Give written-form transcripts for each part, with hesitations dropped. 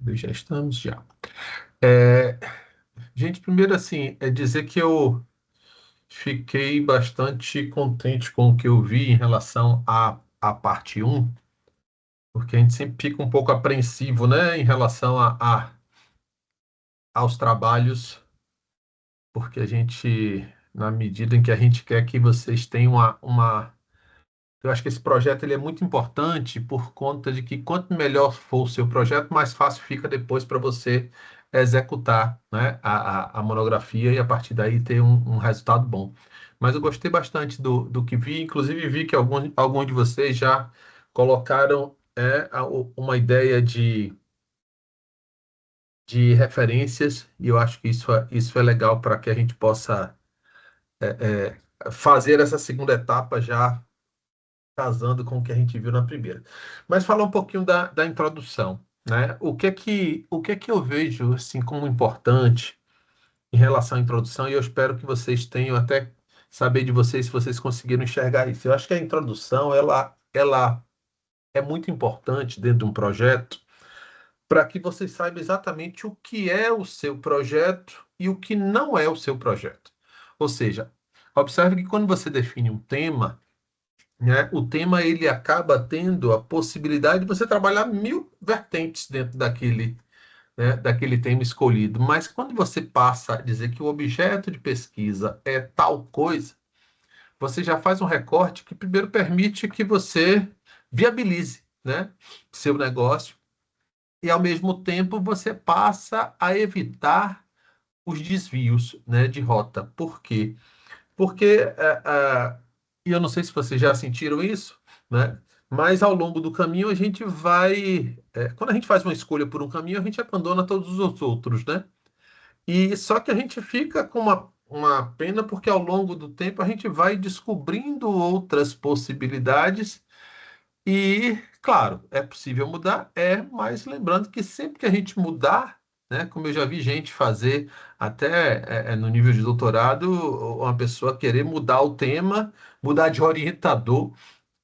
Já estamos, já. É, gente, primeiro assim, é dizer que eu fiquei bastante contente com o que eu vi em relação à parte um, porque a gente sempre fica um pouco apreensivo, né, em relação aos trabalhos, porque a gente, na medida em que a gente quer que vocês tenham eu acho que esse projeto ele é muito importante por conta de que quanto melhor for o seu projeto, mais fácil fica depois para você executar, né, a monografia e a partir daí ter um resultado bom. Mas eu gostei bastante do que vi, inclusive vi que alguns de vocês já colocaram uma ideia de referências e eu acho que isso é legal para que a gente possa fazer essa segunda etapa já casando com o que a gente viu na primeira. Mas falar um pouquinho da introdução, né? O que é que eu vejo assim como importante em relação à introdução e eu espero que vocês tenham até saber de vocês se vocês conseguiram enxergar isso. Eu acho que a introdução ela é muito importante dentro de um projeto para que vocês saibam exatamente o que é o seu projeto e o que não é o seu projeto. Ou seja, observe que quando você define um tema, né, o tema ele acaba tendo a possibilidade de você trabalhar mil vertentes dentro daquele, né, daquele tema escolhido. Mas quando você passa a dizer que o objeto de pesquisa é tal coisa, você já faz um recorte que primeiro permite que você viabilize, né, seu negócio e ao mesmo tempo você passa a evitar os desvios, né, de rota. Por quê? Porque, e eu não sei se vocês já sentiram isso, né? Mas ao longo do caminho a gente vai, quando a gente faz uma escolha por um caminho, a gente abandona todos os outros, né? E só que a gente fica com uma pena porque ao longo do tempo a gente vai descobrindo outras possibilidades e, claro, é possível mudar, mas lembrando que sempre que a gente mudar, né, como eu já vi gente fazer até no nível de doutorado, uma pessoa querer mudar o tema, mudar de orientador,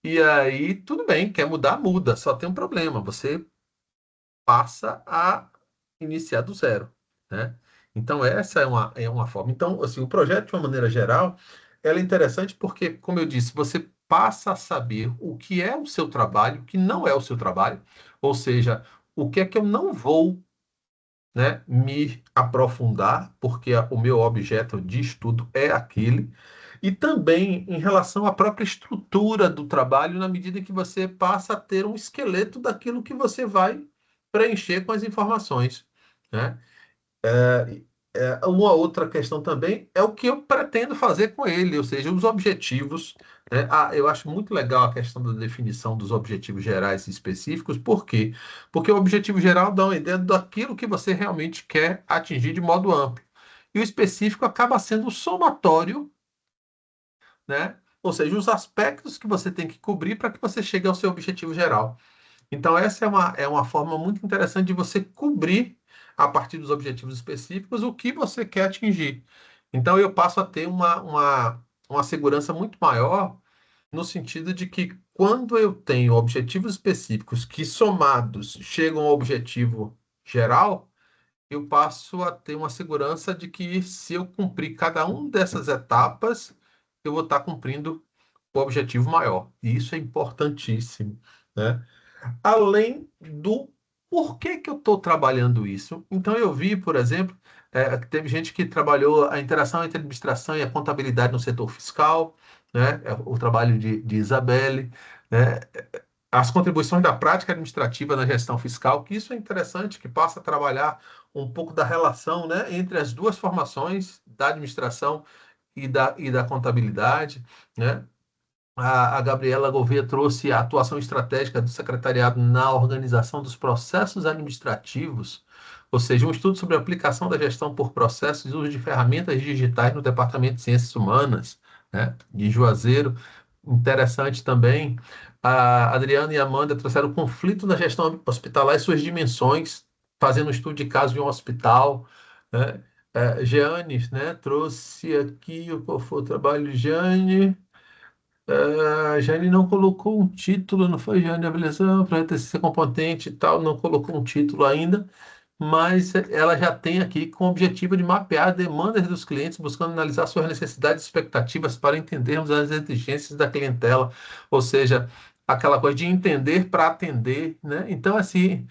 e aí tudo bem, quer mudar, muda, só tem um problema, você passa a iniciar do zero, né? Então essa é uma forma. Então, assim, o projeto, de uma maneira geral, ela é interessante porque, como eu disse, você passa a saber o que é o seu trabalho, o que não é o seu trabalho, ou seja, o que é que eu não vou, né, me aprofundar, porque o meu objeto de estudo é aquele, e também em relação à própria estrutura do trabalho, na medida em que você passa a ter um esqueleto daquilo que você vai preencher com as informações, né? Uma outra questão também é o que eu pretendo fazer com ele, ou seja, os objetivos, né? Eu acho muito legal a questão da definição dos objetivos gerais e específicos, por quê? Porque o objetivo geral dá uma ideia daquilo que você realmente quer atingir de modo amplo. E o específico acaba sendo o somatório, né? Ou seja, os aspectos que você tem que cobrir para que você chegue ao seu objetivo geral. Então, essa é uma forma muito interessante de você cobrir, a partir dos objetivos específicos, o que você quer atingir. Então, eu passo a ter uma segurança muito maior, no sentido de que, quando eu tenho objetivos específicos que, somados, chegam ao objetivo geral, eu passo a ter uma segurança de que, se eu cumprir cada uma dessas etapas, eu vou estar cumprindo o objetivo maior. E isso é importantíssimo, né? Além do porquê que eu estou trabalhando isso. Então, eu vi, por exemplo, que teve gente que trabalhou a interação entre a administração e a contabilidade no setor fiscal, né? O trabalho de Isabelle, né? As contribuições da prática administrativa na gestão fiscal, que isso é interessante, que passa a trabalhar um pouco da relação, né, entre as duas formações, da administração e da contabilidade, né? A Gabriela Gouveia trouxe a atuação estratégica do secretariado na organização dos processos administrativos, ou seja, um estudo sobre a aplicação da gestão por processos e uso de ferramentas digitais no Departamento de Ciências Humanas, né, de Juazeiro. Interessante também. A Adriana e a Amanda trouxeram o conflito na gestão hospitalar e suas dimensões, fazendo um estudo de caso de um hospital, né? Jeane, né, trouxe aqui qual foi o trabalho de Jeane. A Jane não colocou um título, não foi, Jane? Avaliação para TCC competente e tal, não colocou um título ainda, mas ela já tem aqui com o objetivo de mapear demandas dos clientes, buscando analisar suas necessidades e expectativas para entendermos as exigências da clientela, ou seja, aquela coisa de entender para atender, né? Então, assim,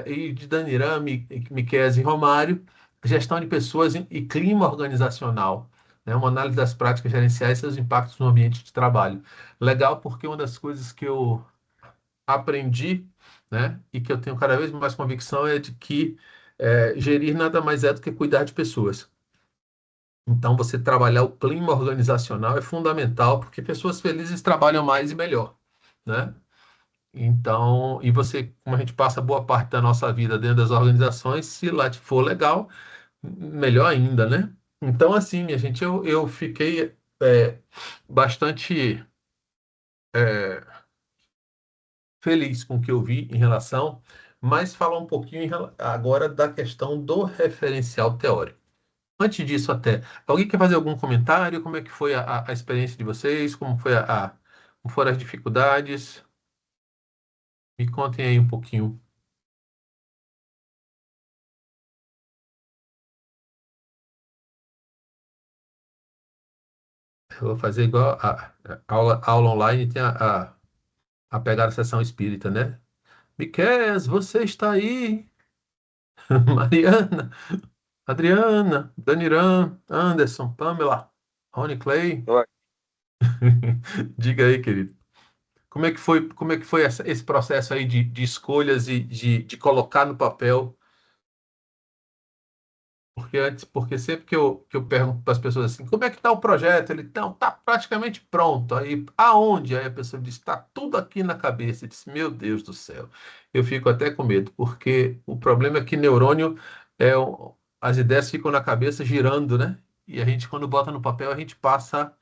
e de Daniran, Miqueias e Romário, gestão de pessoas e clima organizacional, né? Uma análise das práticas gerenciais e seus impactos no ambiente de trabalho. Legal, porque uma das coisas que eu aprendi, né, e que eu tenho cada vez mais convicção é de que gerir nada mais é do que cuidar de pessoas. Então, você trabalhar o clima organizacional é fundamental, porque pessoas felizes trabalham mais e melhor, né? Então, e você, como a gente passa boa parte da nossa vida dentro das organizações, se lá for legal, melhor ainda, né? Então, assim, minha gente, eu fiquei bastante é, feliz com o que eu vi em relação, mas falar um pouquinho agora da questão do referencial teórico. Antes disso, até, alguém quer fazer algum comentário? Como é que foi a experiência de vocês? Como foi como foram as dificuldades? Me contem aí um pouquinho. Eu vou fazer igual a aula online, tem a pegar a sessão espírita, né? Miqueias, você está aí? Mariana, Adriana, Daniran, Anderson, Pamela, Rony Clay. Eu- Diga aí, querido. Como é que foi esse processo aí de escolhas e de colocar no papel? Porque sempre que eu pergunto para as pessoas assim, como é que está o projeto? Ele, não, está praticamente pronto. Aí, aonde? Aí a pessoa diz, está tudo aqui na cabeça. Eu disse, meu Deus do céu. Eu fico até com medo, porque o problema é que neurônio as ideias ficam na cabeça girando, né? E a gente, quando bota no papel, a gente passa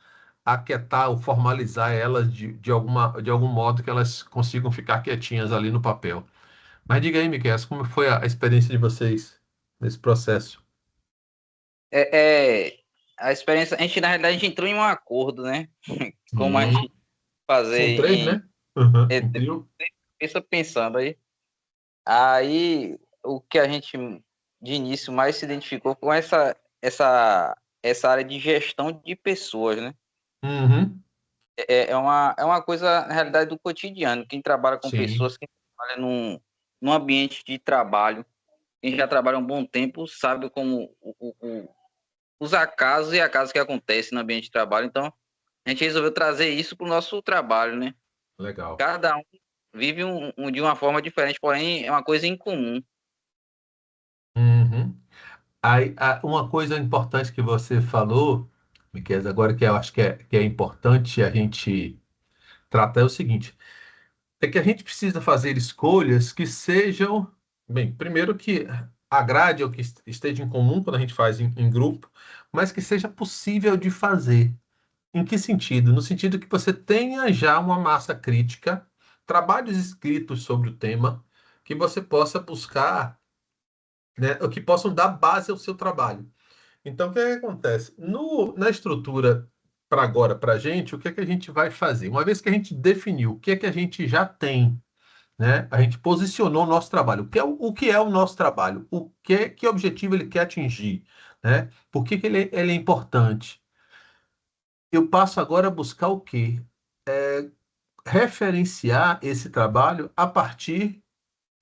a aquietar ou formalizar elas de algum modo que elas consigam ficar quietinhas ali no papel. Mas diga aí, Miquel, como foi a experiência de vocês nesse processo? É, a experiência, a gente na realidade a gente entrou em um acordo, né? Como a Sim. gente fazer São três, em né? Uhum. é, Um trio. pensa pensando aí. Aí o que a gente de início mais se identificou com essa área de gestão de pessoas, né? Uhum. É uma coisa, na realidade, do cotidiano. Quem trabalha com Sim, pessoas, quem trabalha num ambiente de trabalho, quem já trabalha um bom tempo, sabe como os acasos e acasos que acontecem no ambiente de trabalho. Então, a gente resolveu trazer isso para o nosso trabalho, né? legal. Cada um vive de uma forma diferente, porém é uma coisa em comum. Uhum. Aí, uma coisa importante que você falou, Miquel, agora que eu acho que é importante a gente tratar é o seguinte, é que a gente precisa fazer escolhas que sejam, bem, primeiro que agrade ou que esteja em comum quando a gente faz em grupo, mas que seja possível de fazer. Em que sentido? No sentido que você tenha já uma massa crítica, trabalhos escritos sobre o tema, que você possa buscar, né, ou que possam dar base ao seu trabalho. Então, o que é que acontece? Na estrutura para agora, para a gente, o que é que a gente vai fazer? Uma vez que a gente definiu o que é que a gente já tem, né, a gente posicionou o nosso trabalho. O que é o nosso trabalho? Que objetivo ele quer atingir? Né? Por que ele é importante? Eu passo agora a buscar o quê? Referenciar esse trabalho a partir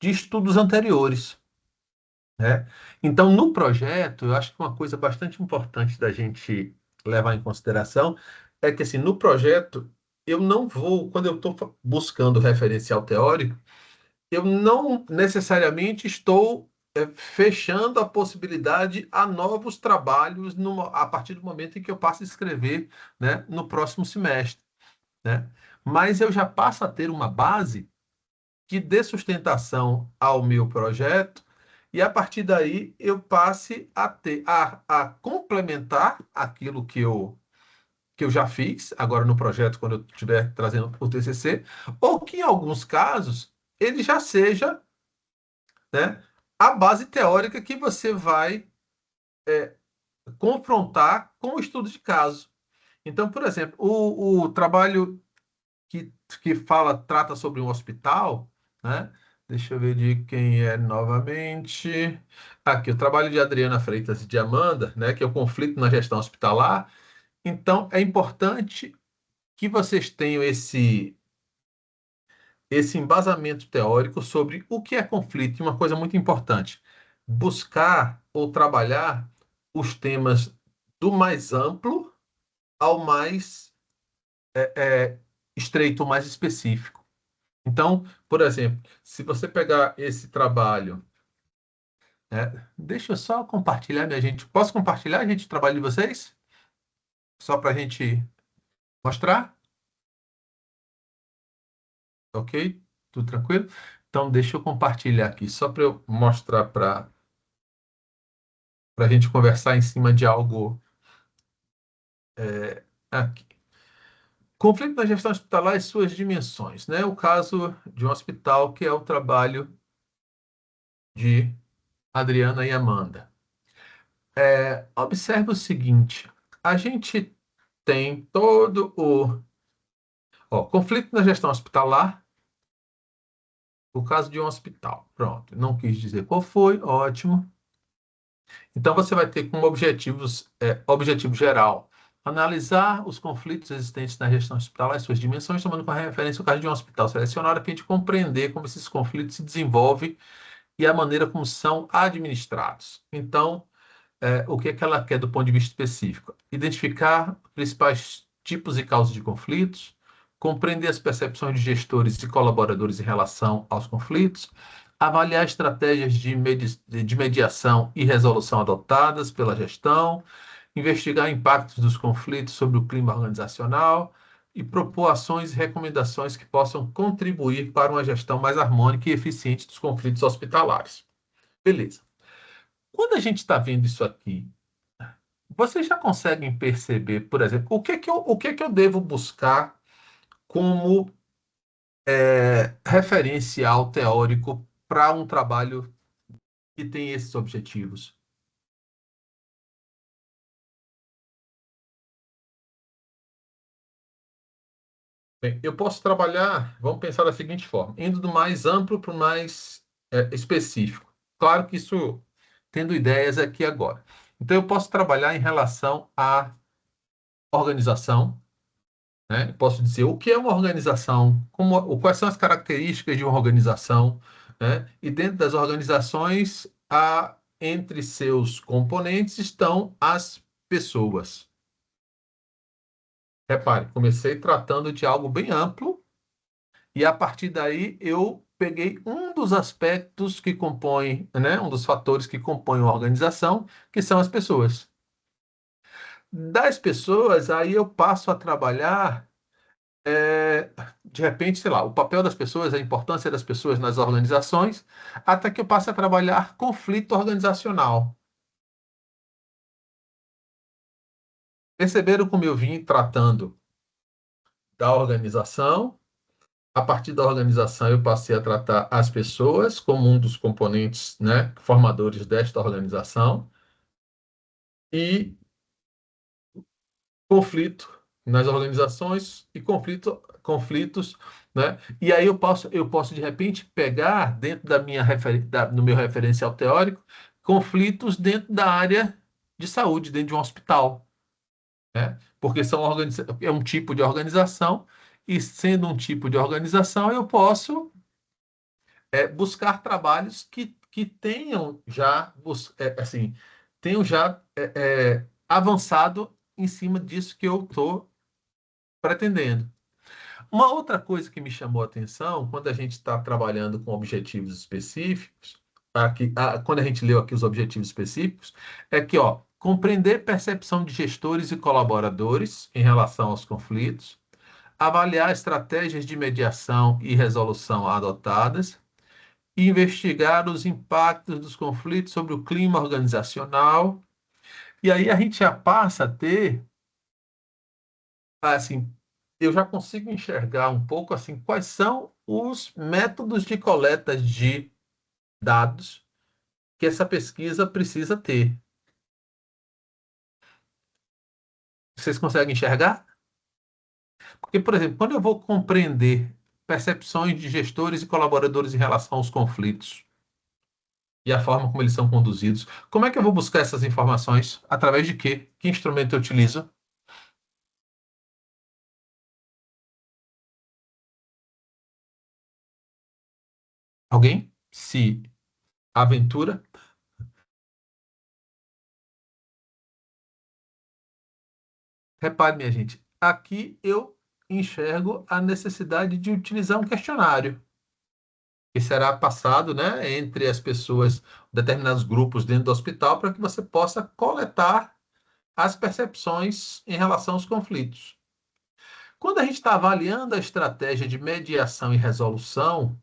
de estudos anteriores, né? Então, no projeto, eu acho que uma coisa bastante importante da gente levar em consideração é que, assim, no projeto, eu não vou, quando eu estou buscando referencial teórico, eu não necessariamente estou fechando a possibilidade a novos trabalhos a partir do momento em que eu passo a escrever, né, no próximo semestre, né? Mas eu já passo a ter uma base que dê sustentação ao meu projeto e a partir daí eu passe a complementar aquilo que eu já fiz agora no projeto quando eu estiver trazendo o TCC, ou que em alguns casos ele já seja, né, a base teórica que você vai confrontar com o estudo de caso. Então, por exemplo, o trabalho que trata sobre um hospital, né? Deixa eu ver de quem é novamente. Aqui, o trabalho de Adriana Freitas e de Amanda, né? Que é o conflito na gestão hospitalar. Então, é importante que vocês tenham esse embasamento teórico sobre o que é conflito. E uma coisa muito importante, buscar ou trabalhar os temas do mais amplo ao mais estreito, mais específico. Então, por exemplo, se você pegar esse trabalho, deixa eu só compartilhar, minha gente. Posso compartilhar, gente, o trabalho de vocês? Só para a gente mostrar? Ok? Tudo tranquilo? Então, deixa eu compartilhar aqui, só para eu mostrar para a gente conversar em cima de algo aqui. Conflito na gestão hospitalar e suas dimensões, né? O caso de um hospital que é o trabalho de Adriana e Amanda. Observe o seguinte: a gente tem todo conflito na gestão hospitalar, o caso de um hospital. Pronto, não quis dizer qual foi, ótimo. Então você vai ter como objetivo geral analisar os conflitos existentes na gestão hospitalar e suas dimensões, tomando como referência o caso de um hospital selecionado, para a gente compreender como esses conflitos se desenvolvem e a maneira como são administrados. Então, o que é que ela quer do ponto de vista específico? Identificar principais tipos e causas de conflitos, compreender as percepções de gestores e colaboradores em relação aos conflitos, avaliar estratégias de mediação e resolução adotadas pela gestão, investigar impactos dos conflitos sobre o clima organizacional e propor ações e recomendações que possam contribuir para uma gestão mais harmônica e eficiente dos conflitos hospitalares. Beleza. Quando a gente está vendo isso aqui, vocês já conseguem perceber, por exemplo, o que que eu devo buscar como referencial teórico para um trabalho que tem esses objetivos? Bem, eu posso trabalhar, vamos pensar da seguinte forma, indo do mais amplo para o mais específico. Claro que isso tendo ideias aqui agora. Então, eu posso trabalhar em relação à organização, né? Posso dizer o que é uma organização, quais são as características de uma organização, né? E dentro das organizações, entre seus componentes estão as pessoas. Repare, comecei tratando de algo bem amplo e a partir daí eu peguei um dos aspectos que compõem, né? Um dos fatores que compõem uma organização, que são as pessoas. Das pessoas, aí eu passo a trabalhar é, de repente, sei lá, o papel das pessoas, a importância das pessoas nas organizações, até que eu passe a trabalhar conflito organizacional. Perceberam como eu vim tratando da organização? A partir da organização, eu passei a tratar as pessoas como um dos componentes, né, formadores desta organização, e conflito nas organizações e conflitos, né? E aí eu posso de repente pegar dentro no meu referencial teórico conflitos dentro da área de saúde, dentro de um hospital, né? Porque é um tipo de organização e sendo um tipo de organização eu posso buscar trabalhos que tenham já assim tenham já avançado em cima disso que eu estou pretendendo. Uma outra coisa que me chamou a atenção, quando a gente está trabalhando com objetivos específicos, quando a gente leu aqui os objetivos específicos, é que, ó, compreender percepção de gestores e colaboradores em relação aos conflitos, avaliar estratégias de mediação e resolução adotadas, e investigar os impactos dos conflitos sobre o clima organizacional. E aí a gente já passa a ter assim, eu já consigo enxergar um pouco assim quais são os métodos de coleta de dados que essa pesquisa precisa ter. Vocês conseguem enxergar? Porque, por exemplo, quando eu vou compreender percepções de gestores e colaboradores em relação aos conflitos e a forma como eles são conduzidos, como é que eu vou buscar essas informações? Através de quê? Que instrumento eu utilizo? Alguém se aventura? Repare, minha gente, aqui eu enxergo a necessidade de utilizar um questionário que será passado, né, entre as pessoas, determinados grupos dentro do hospital, para que você possa coletar as percepções em relação aos conflitos. Quando a gente está avaliando a estratégia de mediação e resolução,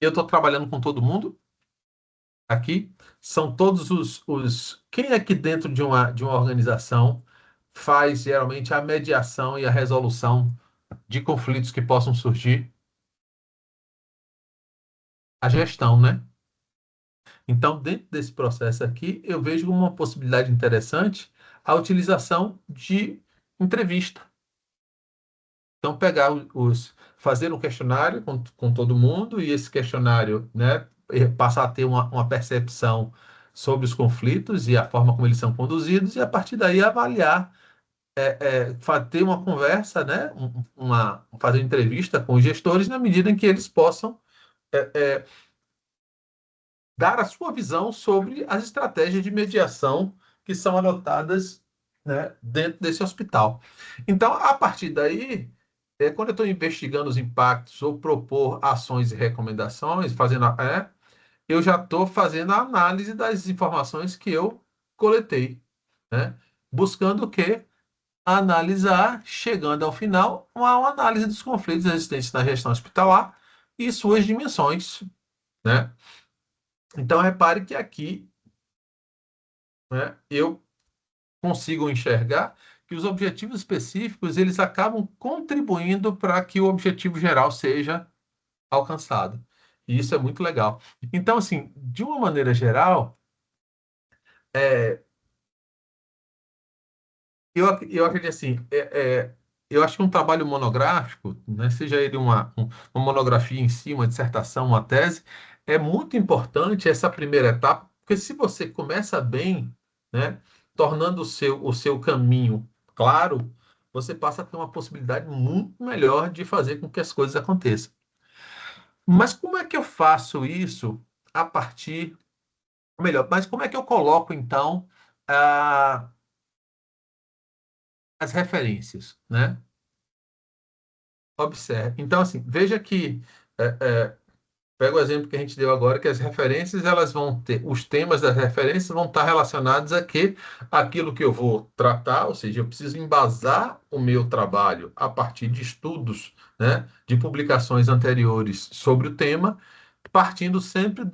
eu estou trabalhando com todo mundo aqui, são todos Quem aqui dentro de uma organização faz geralmente a mediação e a resolução de conflitos que possam surgir? A gestão, né? Então, dentro desse processo aqui, eu vejo uma possibilidade interessante a utilização de entrevista. Então, pegar fazer um questionário com todo mundo e esse questionário, né, passar a ter uma percepção sobre os conflitos e a forma como eles são conduzidos e a partir daí avaliar, ter uma conversa, né, fazer entrevista com os gestores na medida em que eles possam é, é, dar a sua visão sobre as estratégias de mediação que são adotadas, né, dentro desse hospital. Então, a partir daí, quando eu estou investigando os impactos ou propor ações e recomendações, eu já estou fazendo a análise das informações que eu coletei, né? Buscando o quê? Analisar, chegando ao final, uma análise dos conflitos existentes na gestão hospitalar e suas dimensões, né? Então, repare que aqui, né, eu consigo enxergar que os objetivos específicos eles acabam contribuindo para que o objetivo geral seja alcançado. E isso é muito legal. Então, assim, de uma maneira geral, é, eu acredito assim, eu acho que um trabalho monográfico, né, seja ele uma monografia em si, uma dissertação, uma tese, é muito importante essa primeira etapa, porque se você começa bem, né, tornando o seu caminho claro, você passa a ter uma possibilidade muito melhor de fazer com que as coisas aconteçam. Mas como é que eu faço isso a partir, melhor, mas como é que eu coloco então a- as referências, né? Observe. Então, assim, veja que, é, é, pega o exemplo que a gente deu agora, que as referências, elas vão ter, os temas das referências vão estar relacionados a quê? Aquilo que eu vou tratar, ou seja, eu preciso embasar o meu trabalho a partir de estudos, né, de publicações anteriores sobre o tema, partindo sempre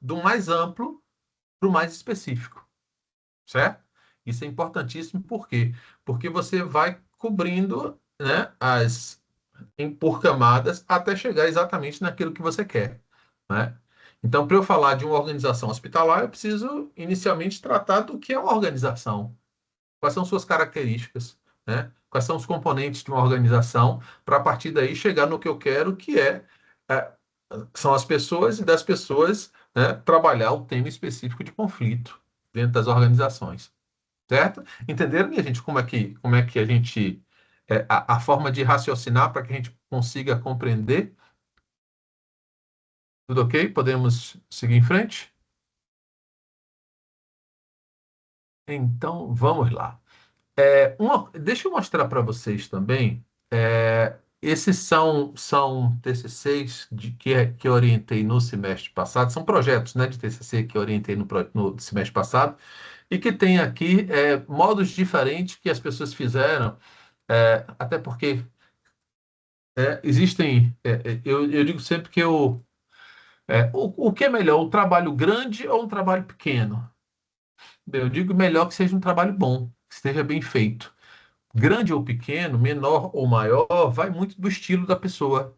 do mais amplo para o mais específico, certo? Isso é importantíssimo, por quê? Porque você vai cobrindo, né, por camadas até chegar exatamente naquilo que você quer, né? Então, para eu falar de uma organização hospitalar, eu preciso inicialmente tratar do que é uma organização, quais são suas características, né? Quais são os componentes de uma organização, para a partir daí chegar no que eu quero, que é, são as pessoas e das pessoas, né, trabalhar o tema específico de conflito dentro das organizações, certo? Entenderam, minha gente, como é que a gente a forma de raciocinar para que a gente consiga compreender? Tudo ok? Podemos seguir em frente? Então, vamos lá. Deixa eu mostrar para vocês também. Esses são TCCs que eu orientei no semestre passado, são projetos, né, de TCC que eu orientei no semestre passado, e que tem aqui modos diferentes que as pessoas fizeram, até porque existem. Eu digo sempre que o que é melhor, um trabalho grande ou um trabalho pequeno? Bem, eu digo melhor que seja um trabalho bom, que esteja bem feito. Grande ou pequeno, menor ou maior, vai muito do estilo da pessoa,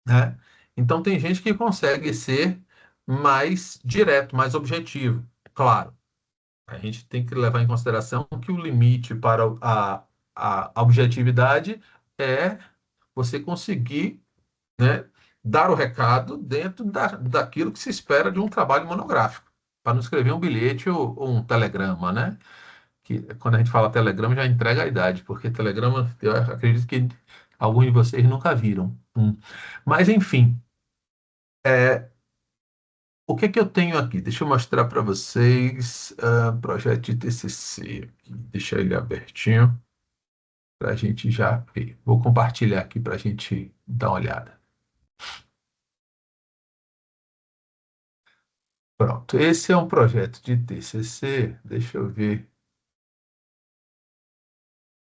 né? Então tem gente que consegue ser mais direto, mais objetivo. Claro, a gente tem que levar em consideração que o limite para a objetividade é você conseguir, né, dar o recado dentro daquilo que se espera de um trabalho monográfico, para não escrever um bilhete ou um telegrama, né? Que quando a gente fala telegrama já entrega a idade, porque telegrama eu acredito que alguns de vocês nunca viram. Mas enfim, o que que eu tenho aqui? Deixa eu mostrar para vocês, projeto de TCC. Deixa ele abertinho para a gente já ver. Vou compartilhar aqui para a gente dar uma olhada. Pronto, esse é um projeto de TCC. Deixa eu ver.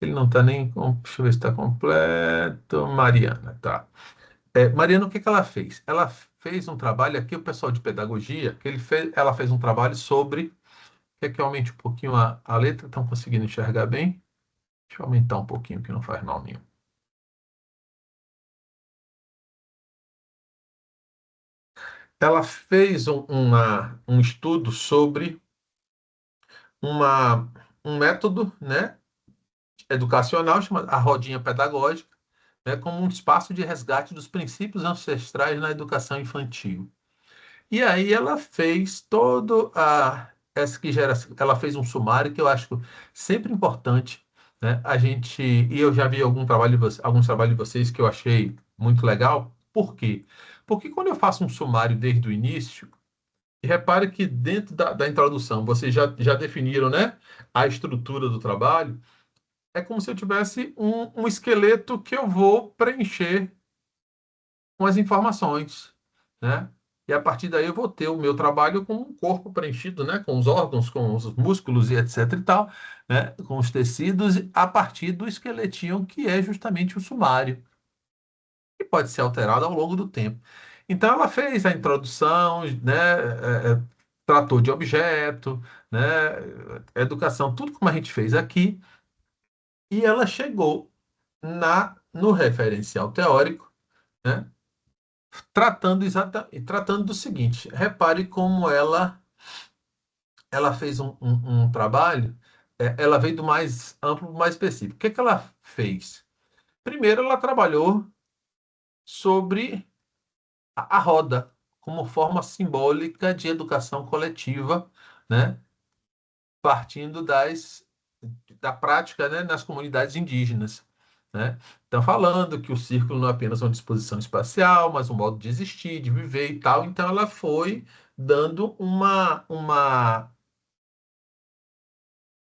Ele não está nem. Deixa eu ver se está completo. Mariana, tá. Mariana, o que que ela fez? Ela fez um trabalho aqui, o pessoal de pedagogia, ela fez um trabalho sobre. Quer que eu aumente um pouquinho a letra? Estão conseguindo enxergar bem? Deixa eu aumentar um pouquinho, que não faz mal nenhum. Ela fez um estudo sobre uma, um método, né, educacional chamado a rodinha pedagógica, né, como um espaço de resgate dos princípios ancestrais na educação infantil. E aí ela fez todo essa que gera, ela fez um sumário que eu acho sempre importante, né? A gente, e eu já vi alguns trabalhos de vocês que eu achei muito legal. Por quê? Porque quando eu faço um sumário desde o início, e repare que dentro da introdução vocês já definiram, né, a estrutura do trabalho, é como se eu tivesse um esqueleto que eu vou preencher com as informações, né? E a partir daí eu vou ter o meu trabalho com um corpo preenchido, né? Com os órgãos, com os músculos e etc e tal, né? Com os tecidos, a partir do esqueletinho, que é justamente o sumário, que pode ser alterado ao longo do tempo. Então ela fez a introdução, né? Tratou de objeto, né? Educação, tudo como a gente fez aqui, e ela chegou no referencial teórico, né? Tratando do seguinte, repare como ela fez um trabalho, ela veio do mais amplo para o mais específico. O que que ela fez? Primeiro, ela trabalhou sobre a roda como forma simbólica de educação coletiva, né? Partindo da prática, né, nas comunidades indígenas, né? Então, falando que o círculo não é apenas uma disposição espacial, mas um modo de existir, de viver e tal. Então, ela foi dando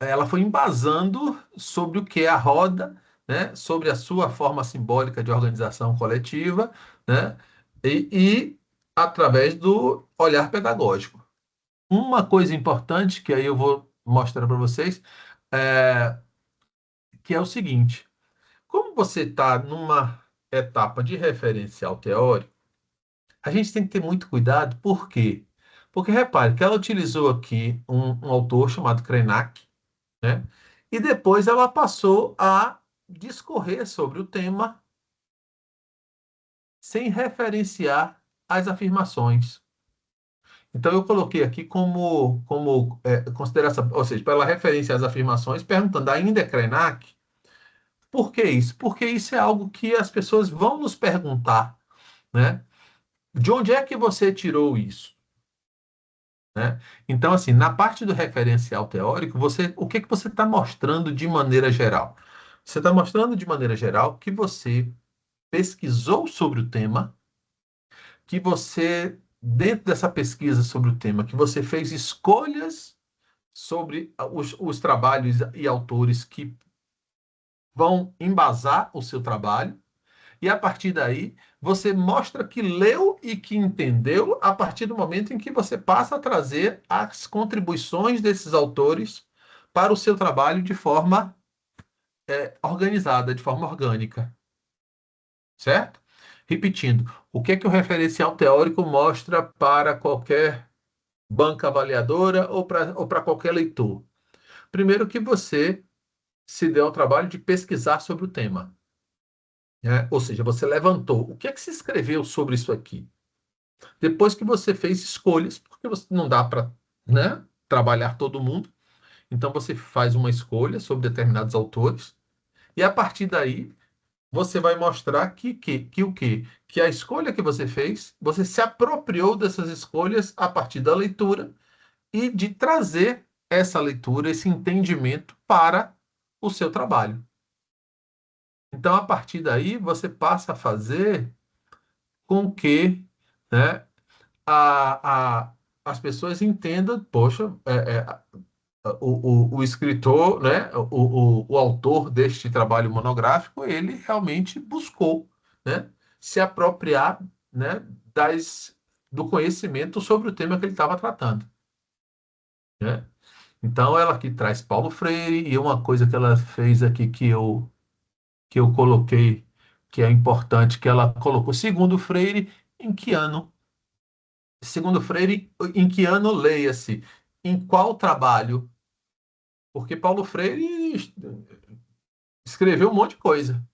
ela foi embasando sobre o que é a roda, né? Sobre a sua forma simbólica de organização coletiva, né? E através do olhar pedagógico. Uma coisa importante que aí eu vou mostrar para vocês, é, que é o seguinte: como você está numa etapa de referencial teórico, a gente tem que ter muito cuidado. Por quê? Porque repare que ela utilizou aqui um autor chamado Krenak, né? E depois ela passou a discorrer sobre o tema sem referenciar as afirmações. Então eu coloquei aqui como consideração, ou seja, para ela referenciar as afirmações, perguntando: ainda é Krenak? Por que isso? Porque isso é algo que as pessoas vão nos perguntar, né? De onde é que você tirou isso? Né? Então, assim, na parte do referencial teórico, o que que você está mostrando de maneira geral? Você está mostrando de maneira geral que você pesquisou sobre o tema, que você, dentro dessa pesquisa sobre o tema, que você fez escolhas sobre os trabalhos e autores que vão embasar o seu trabalho, e a partir daí você mostra que leu e que entendeu a partir do momento em que você passa a trazer as contribuições desses autores para o seu trabalho de forma organizada, de forma orgânica, certo? Repetindo, o que é que o referencial teórico mostra para qualquer banca avaliadora ou para qualquer leitor? Primeiro, que você se deu ao trabalho de pesquisar sobre o tema, né? Ou seja, você levantou. O que é que se escreveu sobre isso aqui? Depois que você fez escolhas, porque você não dá para, né, trabalhar todo mundo, então você faz uma escolha sobre determinados autores, E a partir daí, você vai mostrar que o quê? Que a escolha que você fez, você se apropriou dessas escolhas a partir da leitura e de trazer essa leitura, esse entendimento para o seu trabalho. Então, a partir daí, você passa a fazer com que, né, as pessoas entendam, poxa, o escritor, né, o autor deste trabalho monográfico, ele realmente buscou, né, se apropriar, né, do conhecimento sobre o tema que ele estava tratando, né? Então, ela aqui traz Paulo Freire, e uma coisa que ela fez aqui que eu coloquei, que é importante, que ela colocou, segundo Freire, em que ano? Segundo Freire, em que ano leia-se? Em qual trabalho? Porque Paulo Freire escreveu um monte de coisa,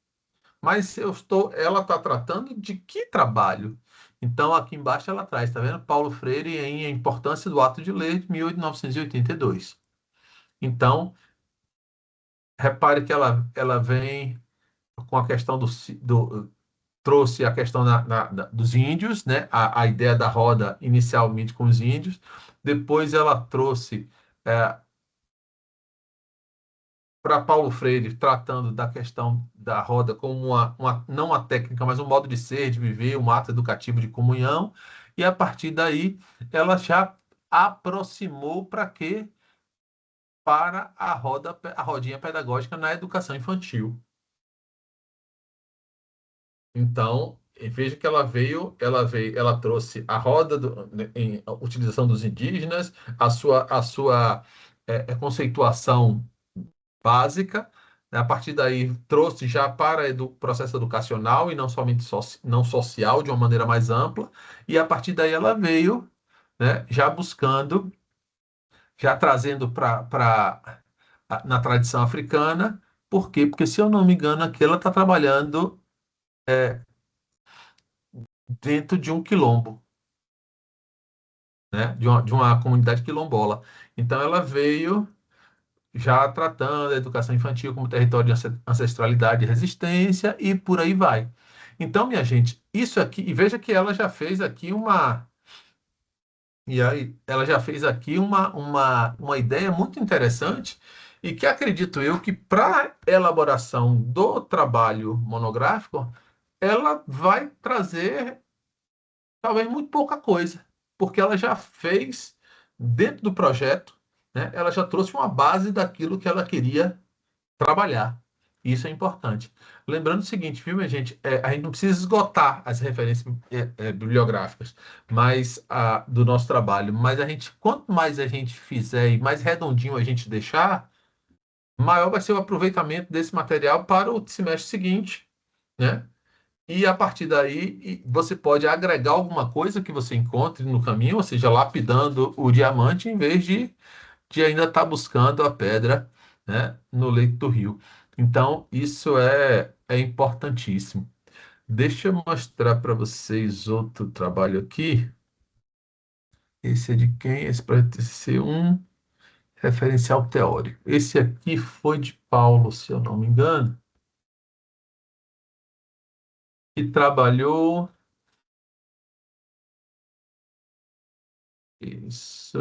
mas ela está tratando de que trabalho? Então, aqui embaixo ela traz, tá vendo? Paulo Freire em A Importância do Ato de Ler, de 1982. Então, repare que ela vem com a questão trouxe a questão dos índios, né? A ideia da roda inicialmente com os índios. Depois ela trouxe para Paulo Freire, tratando da questão da roda como não uma técnica, mas um modo de ser, de viver, um ato educativo de comunhão. E a partir daí, ela já aproximou para quê? Para a rodinha pedagógica na educação infantil. Então, veja que ela trouxe a roda em a utilização dos indígenas, a sua conceituação básica, né? A partir daí trouxe já para o processo educacional e não somente não social, de uma maneira mais ampla, e a partir daí ela veio, né, já buscando, já trazendo na tradição africana. Por quê? Porque, se eu não me engano, aqui ela está trabalhando dentro de um quilombo, né? De uma comunidade quilombola. Então, ela veio já tratando a educação infantil como território de ancestralidade e resistência, e por aí vai. Então, minha gente, isso aqui, e veja que ela já fez aqui ela já fez aqui uma ideia muito interessante, e que acredito eu que para elaboração do trabalho monográfico, ela vai trazer talvez muito pouca coisa, porque ela já fez dentro do projeto, né? Ela já trouxe uma base daquilo que ela queria trabalhar. Isso é importante. Lembrando o seguinte, viu, minha gente? A gente não precisa esgotar as referências bibliográficas, do nosso trabalho, mas quanto mais a gente fizer e mais redondinho a gente deixar, maior vai ser o aproveitamento desse material para o semestre seguinte, né? E a partir daí, você pode agregar alguma coisa que você encontre no caminho, ou seja, lapidando o diamante, em vez de ainda estar buscando a pedra, né, no leito do rio. Então, isso é importantíssimo. Deixa eu mostrar para vocês outro trabalho aqui. Esse é de quem? Esse parece ser um referencial teórico. Esse aqui foi de Paulo, se eu não me engano, que trabalhou. Isso.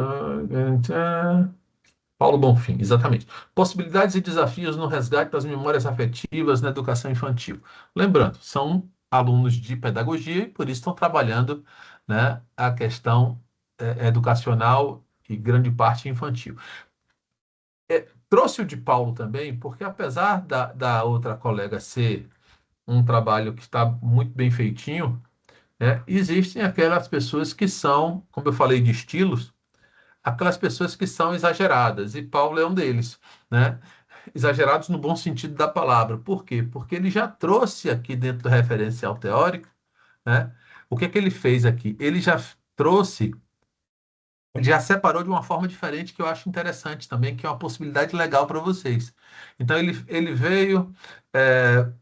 Paulo Bonfim, exatamente. Possibilidades e desafios no resgate das memórias afetivas na educação infantil. Lembrando, são alunos de pedagogia e por isso estão trabalhando, né, a questão educacional e grande parte infantil. Trouxe o de Paulo também, porque apesar da outra colega ser um trabalho que está muito bem feitinho, né, existem aquelas pessoas que são, como eu falei, de estilos, aquelas pessoas que são exageradas, e Paulo é um deles, né? Exagerados no bom sentido da palavra. Por quê? Porque ele já trouxe aqui dentro do referencial teórico, né? O que é que ele fez aqui? Ele já trouxe, ele já separou de uma forma diferente, que eu acho interessante também, que é uma possibilidade legal para vocês. Então, ele veio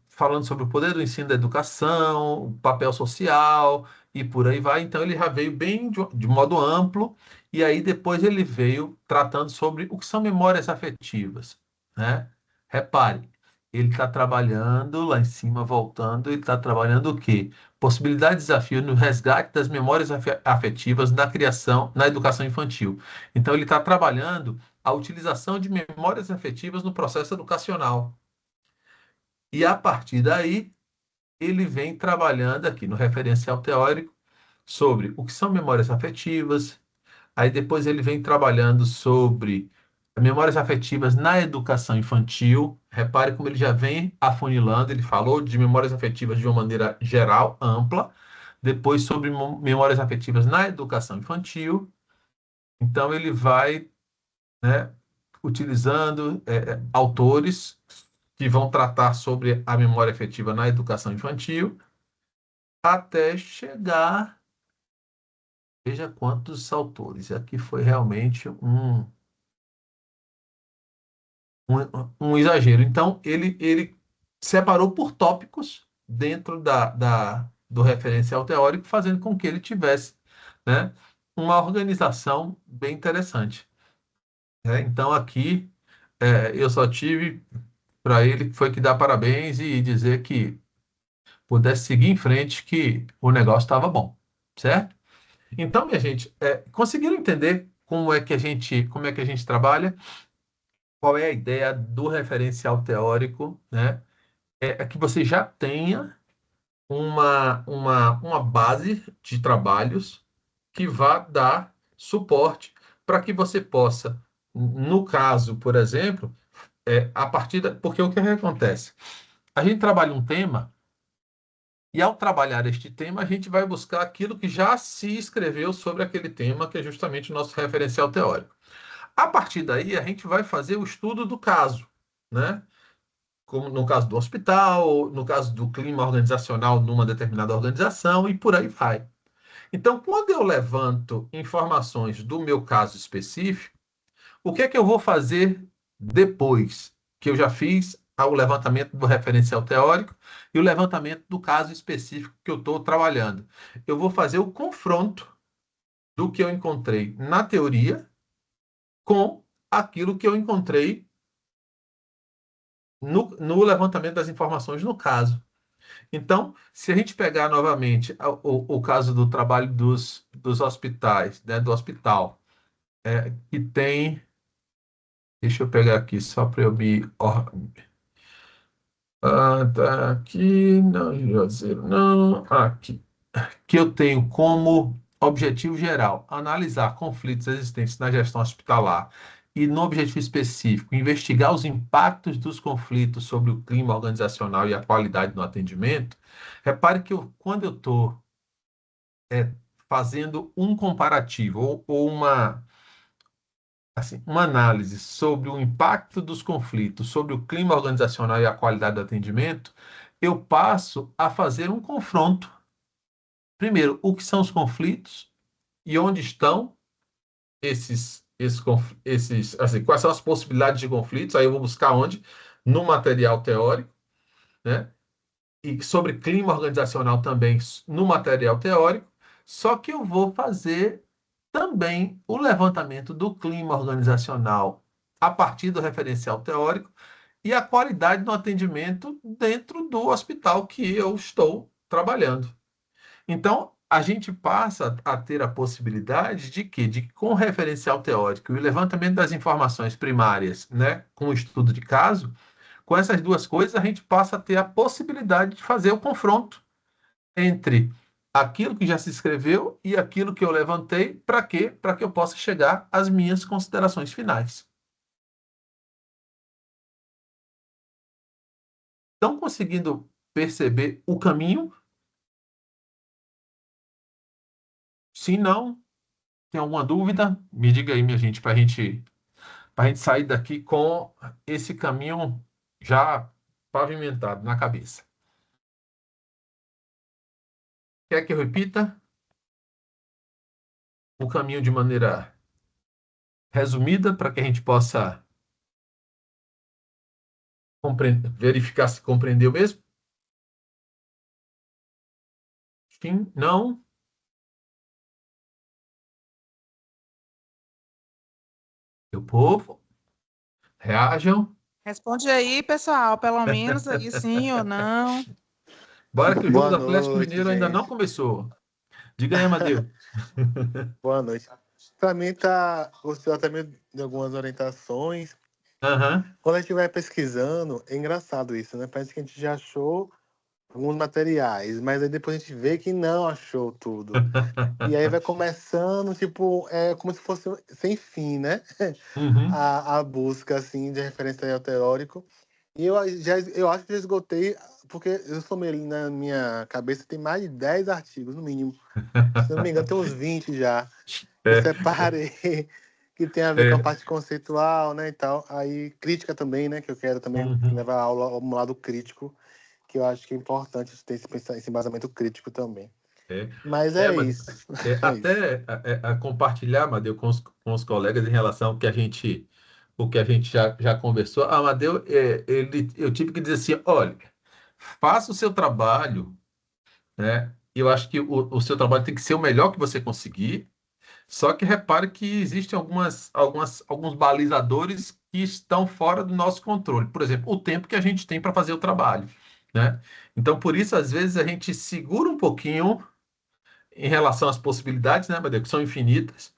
falando sobre o poder do ensino da educação, o papel social e por aí vai. Então, ele já veio bem de modo amplo, e aí depois ele veio tratando sobre o que são memórias afetivas, né? Repare. ele está trabalhando lá em cima, voltando, ele está trabalhando o quê? Possibilidade de desafio no resgate das memórias afetivas na criação, na educação infantil. Então, ele está trabalhando a utilização de memórias afetivas no processo educacional. E a partir daí, ele vem trabalhando aqui no referencial teórico sobre o que são memórias afetivas. Aí depois ele vem trabalhando sobre memórias afetivas na educação infantil. Repare como ele já vem afunilando. Ele falou de memórias afetivas de uma maneira geral, ampla. Depois sobre memórias afetivas na educação infantil. Então ele vai, né, utilizando autores que vão tratar sobre a memória afetiva na educação infantil, até chegar. Veja quantos autores. Aqui foi realmente um exagero. Então, ele separou por tópicos dentro do referencial teórico, fazendo com que ele tivesse, né, uma organização bem interessante. Né? Então, aqui, eu só tive para ele foi que dar parabéns e dizer que pudesse seguir em frente, que o negócio estava bom, certo? Então, minha gente, conseguiram entender como é que a gente trabalha? Qual é a ideia do referencial teórico, né? É que você já tenha uma base de trabalhos que vá dar suporte para que você possa, no caso, por exemplo, porque o que acontece? A gente trabalha um tema e, ao trabalhar este tema, a gente vai buscar aquilo que já se escreveu sobre aquele tema, que é justamente o nosso referencial teórico. A partir daí, a gente vai fazer o estudo do caso, né? Como no caso do hospital, no caso do clima organizacional numa determinada organização e por aí vai. Então, quando eu levanto informações do meu caso específico, o que é que eu vou fazer depois que eu já fiz o levantamento do referencial teórico e o levantamento do caso específico que eu estou trabalhando? Eu vou fazer o confronto do que eu encontrei na teoria com aquilo que eu encontrei no levantamento das informações no caso. Então, se a gente pegar novamente o caso do trabalho dos hospitais, né, do hospital, que tem. Deixa eu pegar aqui só para eu me. Tá aqui, não, Juazeiro, não, aqui. Que eu tenho como objetivo geral analisar conflitos existentes na gestão hospitalar e, no objetivo específico, investigar os impactos dos conflitos sobre o clima organizacional e a qualidade no atendimento. Repare que quando eu estou fazendo um comparativo ou uma análise sobre o impacto dos conflitos sobre o clima organizacional e a qualidade do atendimento, eu passo a fazer um confronto. Primeiro, o que são os conflitos e onde estão assim, quais são as possibilidades de conflitos? Aí eu vou buscar onde? No material teórico, né? E sobre clima organizacional também no material teórico, só que eu vou fazer também o levantamento do clima organizacional a partir do referencial teórico e a qualidade do atendimento dentro do hospital que eu estou trabalhando. Então, a gente passa a ter a possibilidade de que, com o referencial teórico e o levantamento das informações primárias, né, com o estudo de caso, com essas duas coisas, a gente passa a ter a possibilidade de fazer o confronto entre aquilo que já se escreveu e aquilo que eu levantei, para quê? Para que eu possa chegar às minhas considerações finais. Estão conseguindo perceber o caminho? Se não, tem alguma dúvida? Me diga aí, minha gente, para a gente sair daqui com esse caminho já pavimentado na cabeça. Quer que eu repita o caminho de maneira resumida para que a gente possa verificar se compreendeu mesmo? Sim, não? Meu povo, reajam. Responde aí, pessoal, pelo menos aí sim ou não. Bora que o jogo Boa do Atlético noite, Mineiro ainda não gente. começou. Diga aí, Amadeu. Boa noite. Para mim, gostei até mesmo de algumas orientações. Aham. Quando a gente vai pesquisando, é engraçado isso, né? Parece que a gente já achou alguns materiais, mas aí depois a gente vê que não achou tudo. E aí vai começando, tipo, é como se fosse sem fim, né? Uhum. A busca, assim, de referencial teórico. E eu acho que já esgotei, porque eu somei ali na minha cabeça, tem mais de 10 artigos, no mínimo. Se não me engano, tem uns 20 já. Eu É, separei que tem a ver com a é. parte conceitual, né, e tal. Aí, crítica também, né, que eu quero também Uhum. levar a aula ao lado crítico, que eu acho que é importante ter esse embasamento crítico também. É, Mas é, é mas isso. É isso. até a compartilhar, Amadeu, com os colegas em relação ao que o que a gente já conversou. Amadeu, eu tive que dizer assim, olha, faça o seu trabalho, né? Eu acho que o seu trabalho tem que ser o melhor que você conseguir. Só que repare que existem alguns balizadores que estão fora do nosso controle. Por exemplo, o tempo que a gente tem para fazer o trabalho, né? Então, por isso, às vezes, a gente segura um pouquinho em relação às possibilidades, né, Madeira, que são infinitas,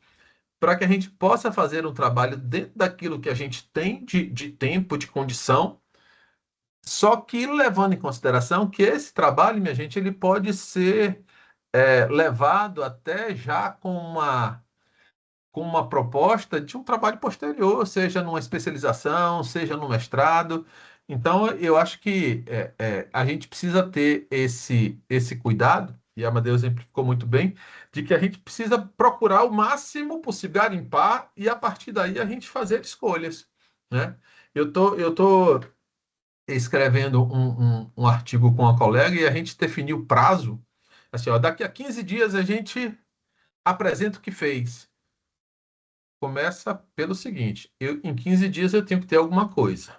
para que a gente possa fazer um trabalho dentro daquilo que a gente tem de tempo, de condição, só que levando em consideração que esse trabalho, minha gente, ele pode ser levado até já com uma proposta de um trabalho posterior, seja numa especialização, seja no mestrado. Então, eu acho que a gente precisa ter esse cuidado, e a Amadeu exemplificou muito bem, de que a gente precisa procurar o máximo possível garimpar e, a partir daí, a gente fazer escolhas, né? Eu tô escrevendo um artigo com uma colega e a gente definiu prazo, assim, ó, daqui a 15 dias a gente apresenta o que fez. Começa pelo seguinte: em 15 dias eu tenho que ter alguma coisa,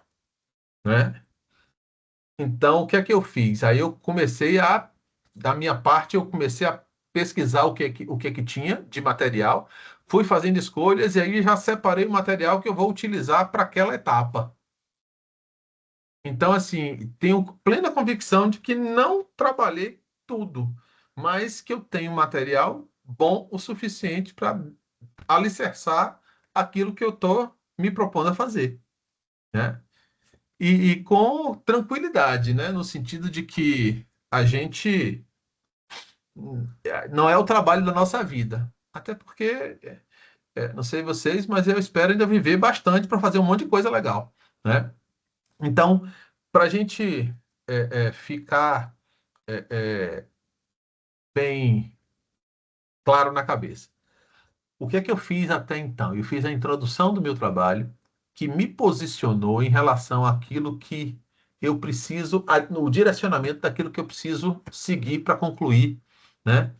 né? Então, o que é que eu fiz? Aí da minha parte, eu comecei a pesquisar o que é que tinha de material, fui fazendo escolhas e aí já separei o material que eu vou utilizar para aquela etapa. Então, assim, tenho plena convicção de que não trabalhei tudo, mas que eu tenho material bom o suficiente para alicerçar aquilo que eu estou me propondo a fazer, né? E com tranquilidade, né? No sentido de que a gente não é o trabalho da nossa vida. Até porque, não sei vocês, mas eu espero ainda viver bastante para fazer um monte de coisa legal, né? Então, para a gente ficar é, é, bem claro na cabeça. O que é que eu fiz até então? Eu fiz a introdução do meu trabalho, que me posicionou em relação àquilo que eu preciso, no direcionamento daquilo que eu preciso seguir para concluir, né,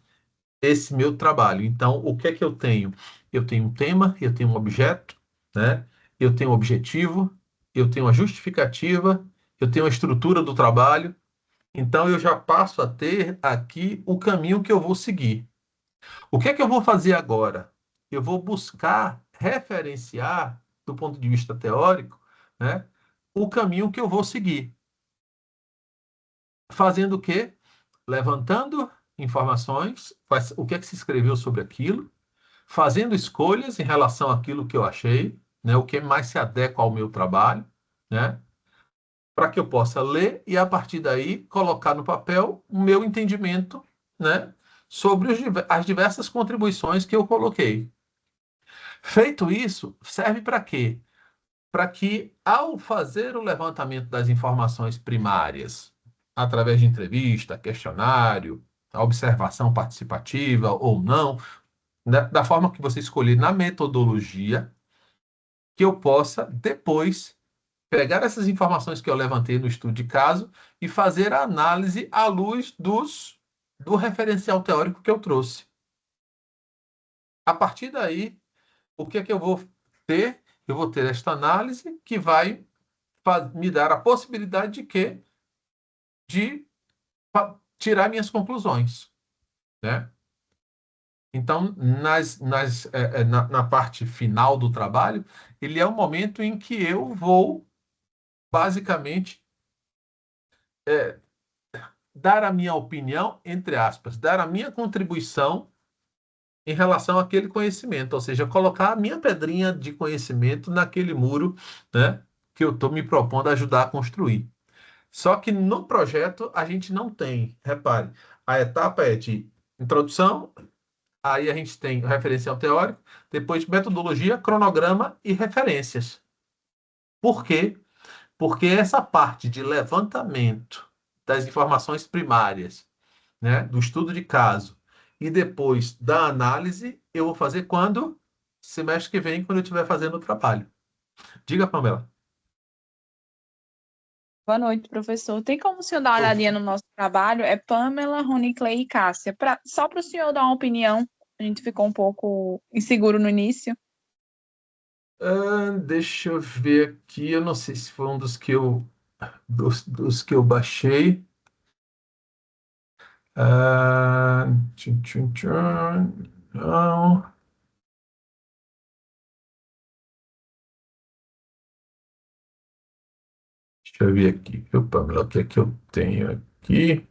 esse meu trabalho. Então, o que é que eu tenho? Eu tenho um tema, eu tenho um objeto, né, eu tenho um objetivo, eu tenho uma justificativa, eu tenho a estrutura do trabalho. Então, eu já passo a ter aqui o caminho que eu vou seguir. O que é que eu vou fazer agora? Eu vou buscar referenciar, do ponto de vista teórico, né, o caminho que eu vou seguir. Fazendo o quê? Levantando informações, o que é que se escreveu sobre aquilo, fazendo escolhas em relação àquilo que eu achei, né, o que mais se adequa ao meu trabalho, né, para que eu possa ler e, a partir daí, colocar no papel o meu entendimento, né, sobre as diversas contribuições que eu coloquei. Feito isso, serve para quê? Para que, ao fazer o levantamento das informações primárias, através de entrevista, questionário, observação participativa ou não, da forma que você escolher na metodologia, que eu possa depois pegar essas informações que eu levantei no estudo de caso e fazer a análise à luz do referencial teórico que eu trouxe. A partir daí, o que é que eu vou ter? Eu vou ter esta análise que vai me dar a possibilidade de quê? De tirar minhas conclusões, né? Então, na parte final do trabalho, ele é o momento em que eu vou basicamente, é, dar a minha opinião, entre aspas, dar a minha contribuição em relação àquele conhecimento, ou seja, colocar a minha pedrinha de conhecimento naquele muro, né, que eu estou me propondo a ajudar a construir. Só que no projeto a gente não tem, repare, a etapa é de introdução, aí a gente tem o referencial teórico, depois metodologia, cronograma e referências. Por quê? Porque essa parte de levantamento das informações primárias, né, do estudo de caso, e depois da análise, eu vou fazer quando? Semestre que vem, quando eu estiver fazendo o trabalho. Diga, Pamela. Boa noite, professor. Tem como o senhor dar uma olhadinha no nosso trabalho? É Pamela, Rony, Clay e Cássia. Só para o senhor dar uma opinião. A gente ficou um pouco inseguro no início. Deixa eu ver aqui. Eu não sei se foi um dos que eu baixei. Tchum, tchum. Não. Deixa eu ver aqui, viu, Pamela? O que é que eu tenho aqui?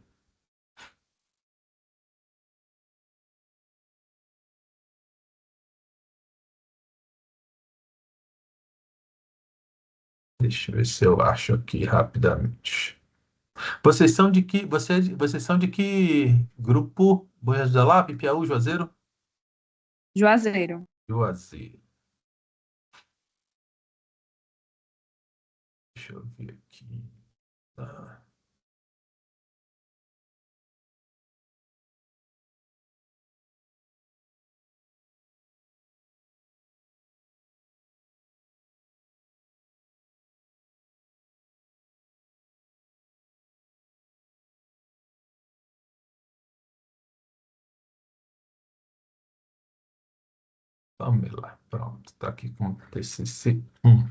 Deixa eu ver se eu acho aqui rapidamente. Vocês são de que grupo? Boias da Lapa, Piauí, Juazeiro? Juazeiro. Juazeiro. Deixa eu ver aqui. Tá. Pamela, pronto, está aqui com TCC 1.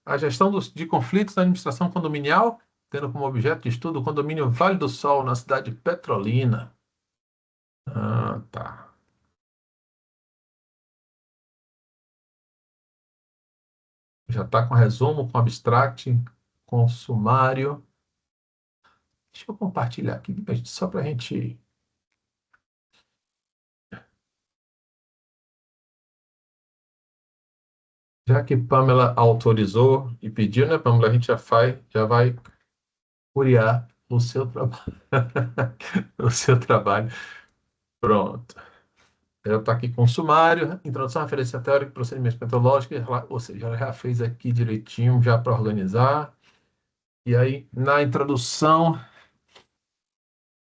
A gestão de conflitos na administração condominial, tendo como objeto de estudo o condomínio Vale do Sol, na cidade de Petrolina. Tá. Já está com resumo, com abstract, com sumário. Deixa eu compartilhar aqui, só para a gente. Já que Pamela autorizou e pediu, né, Pamela? A gente já vai curiar o seu trabalho. O seu trabalho. Pronto. Eu estou aqui com o sumário, introdução, referência teórica, procedimentos metodológicos, ou seja, ela já fez aqui direitinho, já para organizar. E aí, na introdução,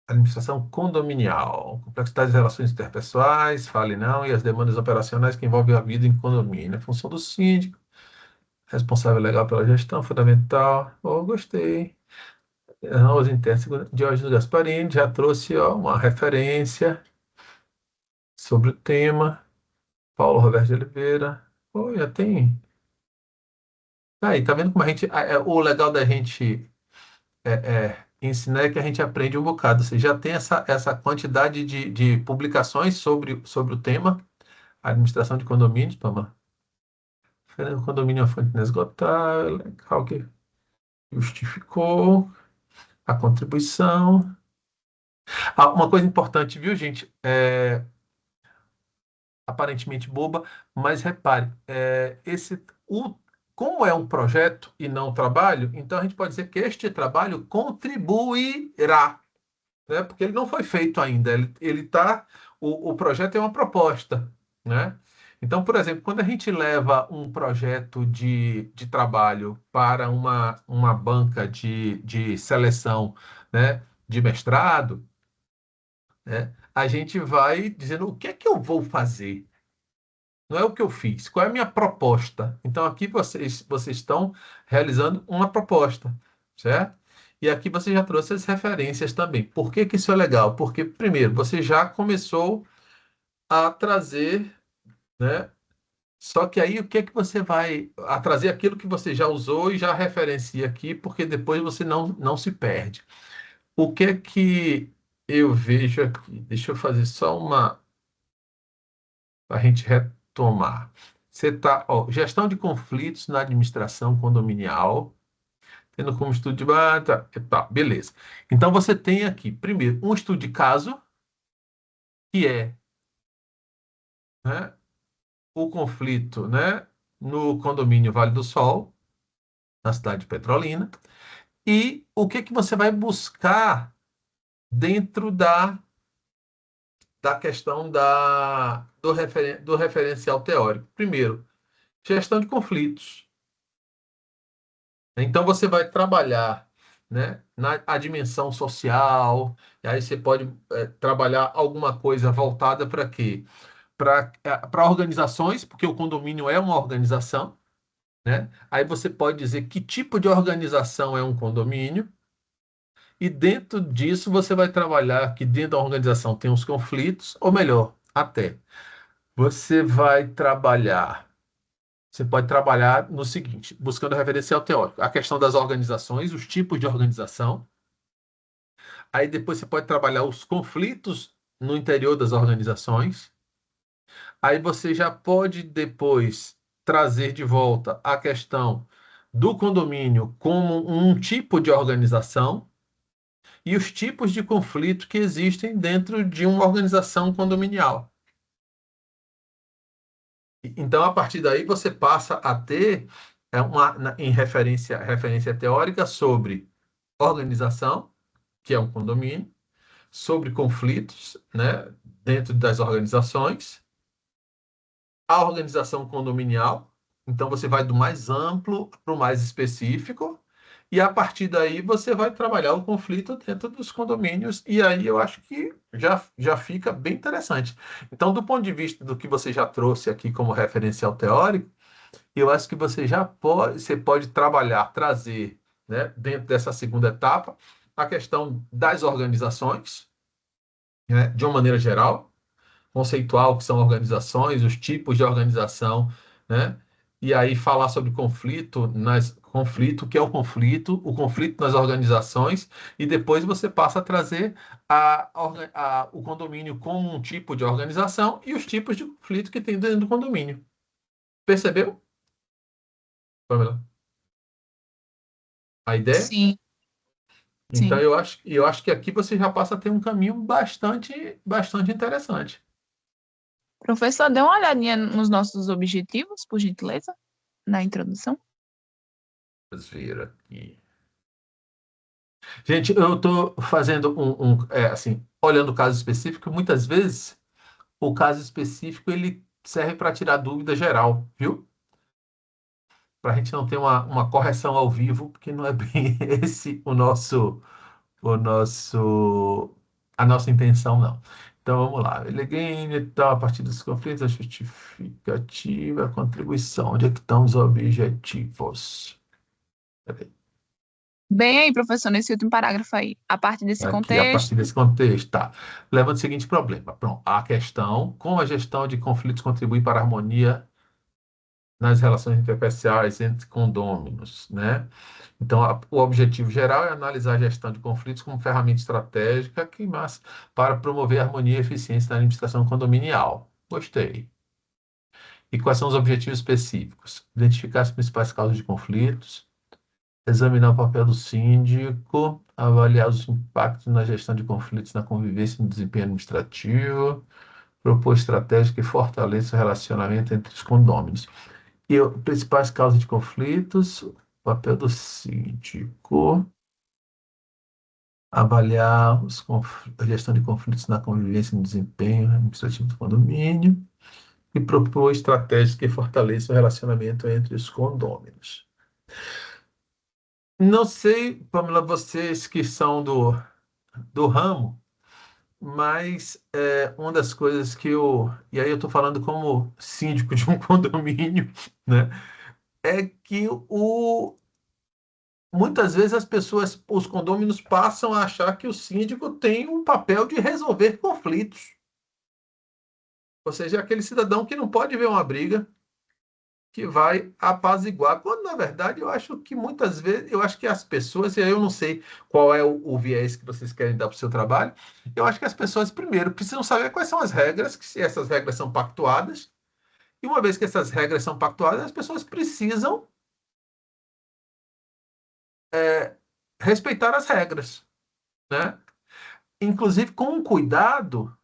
administração condominial, complexidade das relações interpessoais, fale não, e as demandas operacionais que envolvem a vida em condomínio. A função do síndico, responsável legal pela gestão, fundamental. Oh, gostei. Os internos, Diógenes Gasparini já trouxe uma referência sobre o tema. Paulo Roberto de Oliveira. Oh, já tem. Aí, tá vendo como a gente. O legal da gente ensinar é que a gente aprende um bocado. Você já tem essa quantidade de publicações sobre o tema, administração de condomínios, Pamela. O condomínio é uma fonte inesgotável, legal que justificou a contribuição. Uma coisa importante, viu, gente? Aparentemente boba, mas repare, como é um projeto e não um trabalho, então a gente pode dizer que este trabalho contribuirá, né? Porque ele não foi feito ainda, o projeto é uma proposta, né? Então, por exemplo, quando a gente leva um projeto de trabalho para uma banca de seleção, né, de mestrado, né, a gente vai dizendo o que é que eu vou fazer. Não é o que eu fiz. Qual é a minha proposta? Então, aqui vocês estão realizando uma proposta, certo? E aqui você já trouxe as referências também. Por que que isso é legal? Porque, primeiro, você já começou a trazer, né? Só que aí o que é que você vai a trazer aquilo que você já usou e já referencia aqui, porque depois você não se perde. O que é que eu vejo aqui? Deixa eu fazer só uma para a gente tomar? Você tá, ó, gestão de conflitos na administração condominial, tendo como estudo de tá, beleza. Então você tem aqui, primeiro, um estudo de caso, que é, né, o conflito, né, no condomínio Vale do Sol, na cidade de Petrolina, e o que que você vai buscar dentro da questão do referencial teórico. Primeiro, gestão de conflitos. Então, você vai trabalhar, né, a dimensão social, e aí você pode trabalhar alguma coisa voltada para quê? Para organizações, porque o condomínio é uma organização, né? Aí você pode dizer que tipo de organização é um condomínio, e dentro disso você vai trabalhar que dentro da organização tem os conflitos, ou melhor, até você vai trabalhar. Você pode trabalhar no seguinte, buscando referencial teórico, a questão das organizações, os tipos de organização. Aí depois você pode trabalhar os conflitos no interior das organizações. Aí você já pode depois trazer de volta a questão do condomínio como um tipo de organização e os tipos de conflito que existem dentro de uma organização condominial. Então, a partir daí, você passa a ter em referência teórica sobre organização, que é um condomínio, sobre conflitos, né, dentro das organizações, a organização condominial, então você vai do mais amplo para o mais específico, e a partir daí você vai trabalhar o conflito dentro dos condomínios, e aí eu acho que já fica bem interessante. Então, do ponto de vista do que você já trouxe aqui como referencial teórico, eu acho que você pode trabalhar, trazer, né, dentro dessa segunda etapa, a questão das organizações, né, de uma maneira geral, conceitual, que são organizações, os tipos de organização, né? E aí falar sobre conflito, o que é o conflito nas organizações, e depois você passa a trazer o condomínio como um tipo de organização e os tipos de conflito que tem dentro do condomínio. Percebeu, Pamela? A ideia? Sim, Então sim. eu acho que aqui você já passa a ter um caminho bastante interessante. Professor, dê uma olhadinha nos nossos objetivos, por gentileza, na introdução. Vamos ver aqui. Gente, eu estou fazendo assim, olhando o caso específico, muitas vezes o caso específico ele serve para tirar dúvida geral, viu? Para a gente não ter uma correção ao vivo, porque não é bem esse a nossa intenção, não. Então vamos lá. Eleguem então, a partir dos conflitos, a justificativa, a contribuição. Onde é que estão os objetivos? Peraí. Bem aí, professor, nesse último parágrafo aí. A partir desse Aqui, a contexto, partir desse contexto, tá. Levanta o seguinte problema. Pronto, a questão, como a gestão de conflitos contribui para a harmonia nas relações interpessoais entre condôminos, né? Então, o objetivo geral é analisar a gestão de conflitos como ferramenta estratégica para promover harmonia e eficiência na administração condominial. Gostei. E quais são os objetivos específicos? Identificar as principais causas de conflitos, examinar o papel do síndico, avaliar os impactos na gestão de conflitos na convivência e no desempenho administrativo, propor estratégias que fortaleçam o relacionamento entre os condôminos. E principais causas de conflitos, o papel do síndico, avaliar a gestão de conflitos na convivência e no desempenho administrativo do condomínio e propor estratégias que fortaleçam o relacionamento entre os condôminos. Não sei, Pamela, vocês que são do ramo, mas uma das coisas que e aí eu estou falando como síndico de um condomínio, né, é que muitas vezes os condôminos passam a achar que o síndico tem um papel de resolver conflitos. Ou seja, é aquele cidadão que não pode ver uma briga, que vai apaziguar. Quando, na verdade, eu acho que muitas vezes, eu acho que as pessoas, e aí eu não sei qual é o viés que vocês querem dar para o seu trabalho, eu acho que as pessoas, primeiro, precisam saber quais são as regras, que se essas regras são pactuadas, E uma vez que essas regras são pactuadas, as pessoas precisam respeitar as regras, né? Inclusive com um cuidado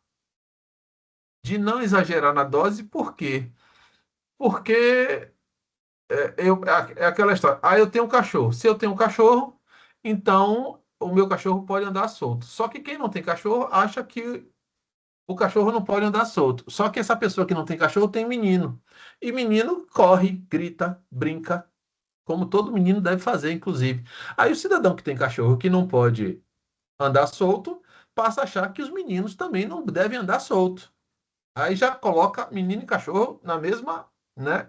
de não exagerar na dose, por quê? Porque é aquela história. Ah, eu tenho um cachorro. Se eu tenho um cachorro, então o meu cachorro pode andar solto. Só que quem não tem cachorro acha que o cachorro não pode andar solto. Só que essa pessoa que não tem cachorro tem menino. E menino corre, grita, brinca, como todo menino deve fazer, inclusive. Aí o cidadão que tem cachorro que não pode andar solto passa a achar que os meninos também não devem andar solto. Aí já coloca menino e cachorro na mesma, né?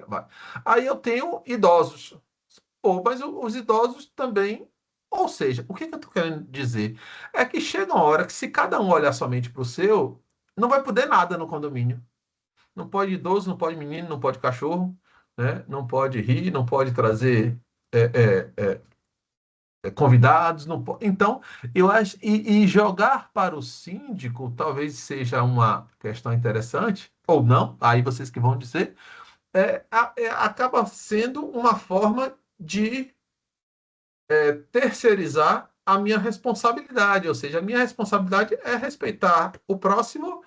Aí eu tenho idosos. Pô, mas os idosos também. Ou seja, o que que eu estou querendo dizer? É que chega uma hora que se cada um olhar somente para o seu, não vai poder nada no condomínio. Não pode idoso, não pode menino, não pode cachorro, né? Não pode rir, não pode trazer convidados, não pode. Então, eu acho e jogar para o síndico talvez seja uma questão interessante ou não. Aí vocês que vão dizer, acaba sendo uma forma de terceirizar a minha responsabilidade, ou seja, a minha responsabilidade é respeitar o próximo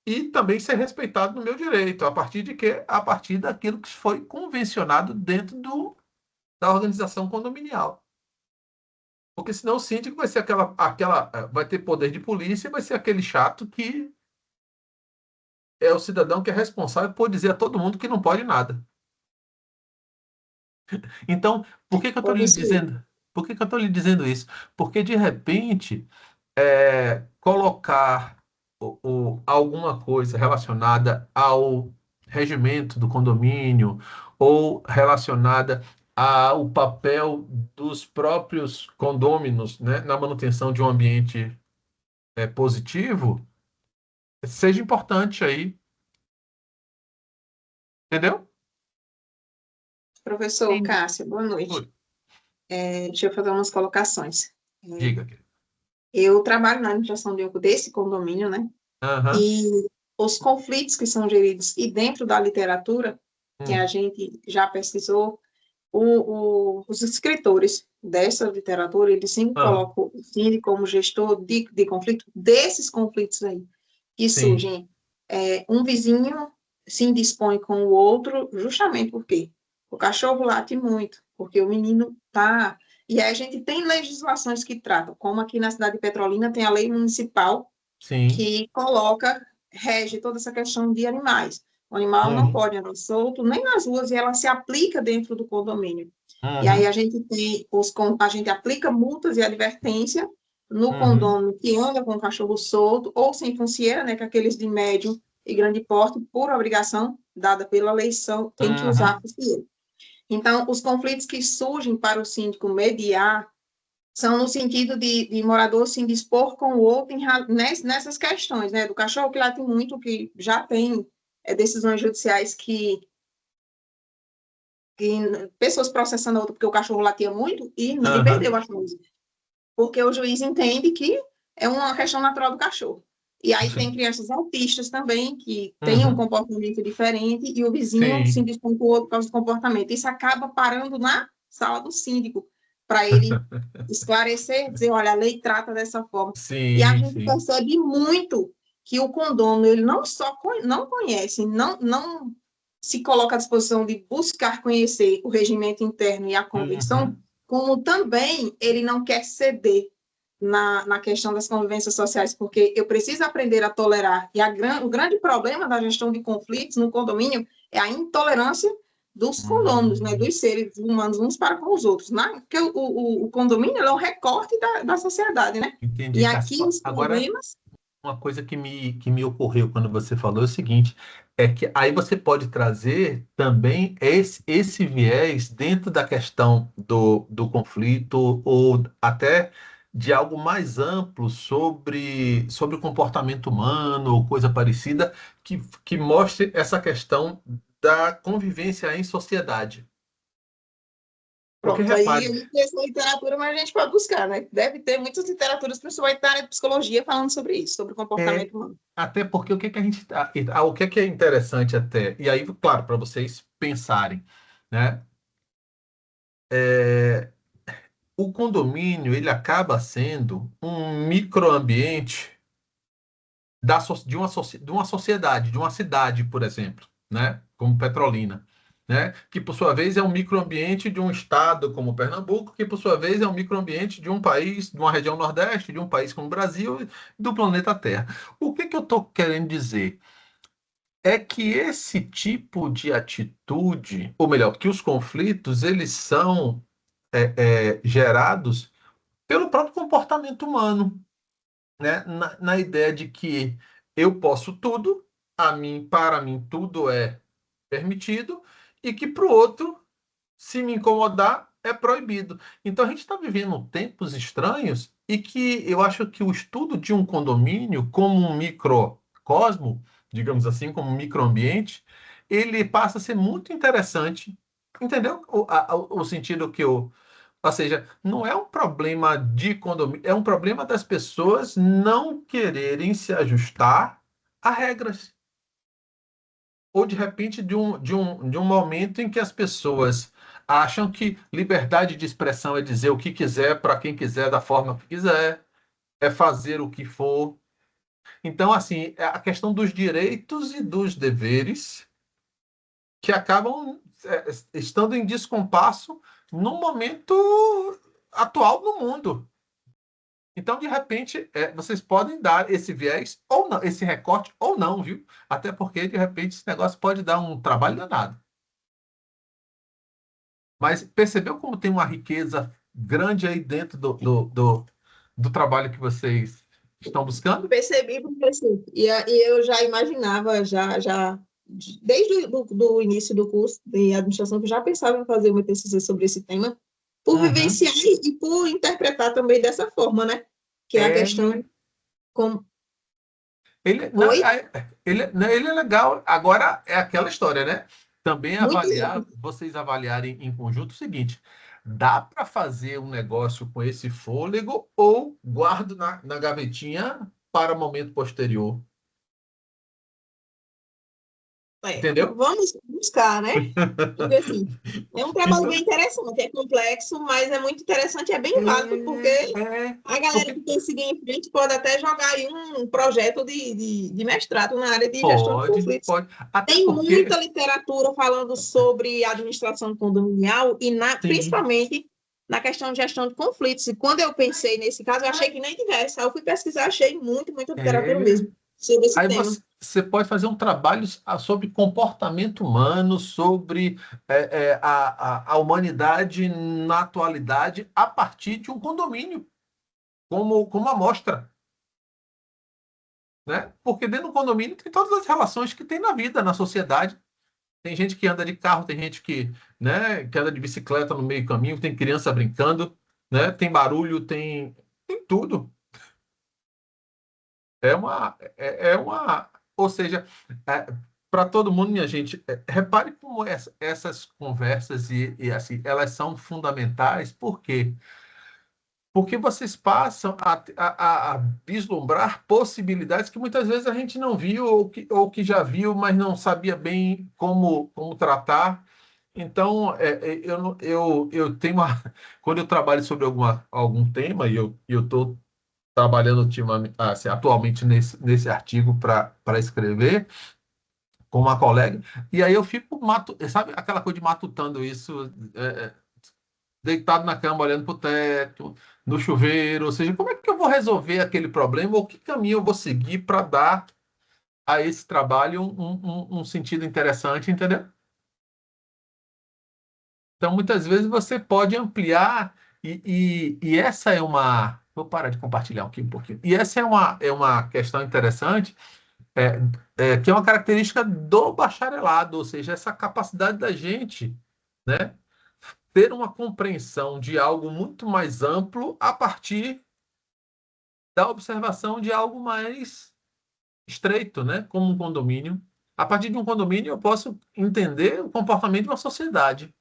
e também ser respeitado no meu direito. A partir de quê? A partir daquilo que foi convencionado dentro da organização condominial. Porque senão o síndico vai ser vai ter poder de polícia, vai ser aquele chato que é o cidadão que é responsável por dizer a todo mundo que não pode nada. Então, por que que eu estou lhe Professor, dizendo? Por que que eu estou lhe dizendo isso? Porque de repente colocar alguma coisa relacionada ao regimento do condomínio ou relacionada ao papel dos próprios condôminos, né, na manutenção de um ambiente positivo, seja importante aí, entendeu? professor Entendi. Cássia, boa noite. Oi, Deixa eu fazer umas colocações. É, diga. Querido. eu trabalho na administração desse condomínio, né? Aham, E os conflitos que são geridos, e dentro da literatura, que a hum, gente já pesquisou, os escritores dessa literatura, eles sempre ah, colocam o síndico como gestor de conflito, desses conflitos aí, que sim, surgem. Um vizinho se indispõe com o outro, justamente porque o cachorro late muito, porque o menino tá. E aí a gente tem legislações que tratam, como aqui na cidade de Petrolina tem a lei municipal sim, que rege toda essa questão de animais. O animal não uhum, pode andar solto nem nas ruas e ela se aplica dentro do condomínio. E aí uhum, a gente aplica multas e advertência no uhum, condomínio que anda com o cachorro solto ou sem foncieira, né, que é aqueles de médio e grande porte, por obrigação dada pela lei, tem que usar a uhum, foncieira. Então, os conflitos que surgem para o síndico mediar são no sentido de morador se indispor com o outro nessas questões, né? Do cachorro que late muito, que já tem decisões judiciais que pessoas processando a outra porque o cachorro latia muito e aham, perdeu a coisa. Porque o juiz entende que é uma questão natural do cachorro. E aí tem sim, crianças autistas também, que têm um uhum, comportamento diferente, e o vizinho se sim, indispõe com o outro por causa do comportamento. Isso acaba parando na sala do síndico, para ele esclarecer, dizer, olha, a lei trata dessa forma. E a sim, gente sim. percebe muito que o condômino, ele não só não conhece, não se coloca à disposição de buscar conhecer o regimento interno e a convenção, Uhum. como também ele não quer ceder na questão das convivências sociais, porque eu preciso aprender a tolerar. E o grande problema da gestão de conflitos no condomínio é a intolerância dos condôminos, né, Hum, dos seres humanos uns para com os outros. Porque o condomínio é um recorte da sociedade, né? E entendi, Cássio. aqui os Agora, problemas. uma coisa que me ocorreu quando você falou é o seguinte, é que aí você pode trazer também esse viés dentro da questão do conflito ou até de algo mais amplo sobre o comportamento humano ou coisa parecida que mostre essa questão da convivência em sociedade. Porque Pronto, aí repare, eu não conheço a literatura, mas a gente pode buscar, né? Deve ter muitas literaturas, principalmente da área de psicologia, falando sobre isso, sobre o é, comportamento humano. até porque o que que a gente o que que é interessante até, e aí, claro, para vocês pensarem, né? É, o condomínio ele acaba sendo um microambiente de uma sociedade, de uma cidade, por exemplo, né? Como Petrolina, né? Que por sua vez é um microambiente de um estado como Pernambuco, que por sua vez é um microambiente de um país, de uma região Nordeste, de um país como o Brasil, e do planeta Terra. O que que eu estou querendo dizer? É que esse tipo de atitude, ou melhor, que os conflitos eles são gerados pelo próprio comportamento humano, né? Na ideia de que eu posso tudo, para mim tudo é permitido, e que para o outro, se me incomodar, é proibido. Então a gente está vivendo tempos estranhos e que eu acho que o estudo de um condomínio como um microcosmo, digamos assim, como um microambiente, ele passa a ser muito interessante. Entendeu? O sentido que eu, ou seja, não é um problema de condomínio, é um problema das pessoas não quererem se ajustar a regras. Ou de repente de um momento em que as pessoas acham que liberdade de expressão é dizer o que quiser para quem quiser, da forma que quiser, é fazer o que for. Então, assim, é a questão dos direitos e dos deveres que acabam estando em descompasso no momento atual do mundo. Então, de repente, vocês podem dar esse viés ou não, esse recorte ou não, viu? Até porque, de repente, esse negócio pode dar um trabalho danado. Mas percebeu como tem uma riqueza grande aí dentro do trabalho que vocês estão buscando? Percebi, professor. E eu já imaginava, desde do início do curso de administração, que eu já pensava em fazer uma TCC sobre esse tema, por Uhum. vivenciar e por interpretar também dessa forma, né? Que é a É, questão como... ele, não, Oi? ele é legal. Agora é aquela história, né? Também Muito vocês avaliarem em conjunto o seguinte: dá para fazer um negócio com esse fôlego ou guardo na gavetinha para momento posterior? Entendeu? vamos buscar, né? Porque, assim, é um trabalho bem Então, interessante, é complexo, mas é muito interessante, é bem válido, porque a galera porque que quer seguir em frente pode até jogar aí um projeto de mestrado na área de gestão de pode, conflitos. pode. Até Tem muita porque, literatura falando sobre administração condominial e, sim. principalmente, na questão de gestão de conflitos. E quando eu pensei nesse caso, eu achei que nem tivesse. Aí eu fui pesquisar, achei muita literatura É, mesmo sobre esse aí tema. você pode fazer um trabalho sobre comportamento humano, sobre a humanidade na atualidade, a partir de um condomínio, como amostra, né? Porque dentro do condomínio tem todas as relações que tem na vida, na sociedade. Tem gente que anda de carro, tem gente que anda de bicicleta no meio do caminho, tem criança brincando, né? Tem barulho, tem tudo. Ou seja, para todo mundo, minha gente, repare como essas conversas assim, elas são fundamentais, por quê? Porque vocês passam a vislumbrar possibilidades que muitas vezes a gente não viu ou que já viu, mas não sabia bem como tratar. Então, eu tenho quando eu trabalho sobre algum tema, e eu estou trabalhando assim, atualmente nesse artigo para escrever com uma colega, e aí eu fico, sabe aquela coisa de matutando isso, deitado na cama, olhando para o teto, no chuveiro, ou seja, como é que eu vou resolver aquele problema, ou que caminho eu vou seguir para dar a esse trabalho um sentido interessante, entendeu? Então, muitas vezes você pode ampliar, e essa é uma. Vou parar de compartilhar aqui um pouquinho. E essa é uma questão interessante, é, que é uma característica do bacharelado, ou seja, essa capacidade da gente, né, ter uma compreensão de algo muito mais amplo a partir da observação de algo mais estreito, né, como um condomínio. A partir de um condomínio, eu posso entender o comportamento de uma sociedade.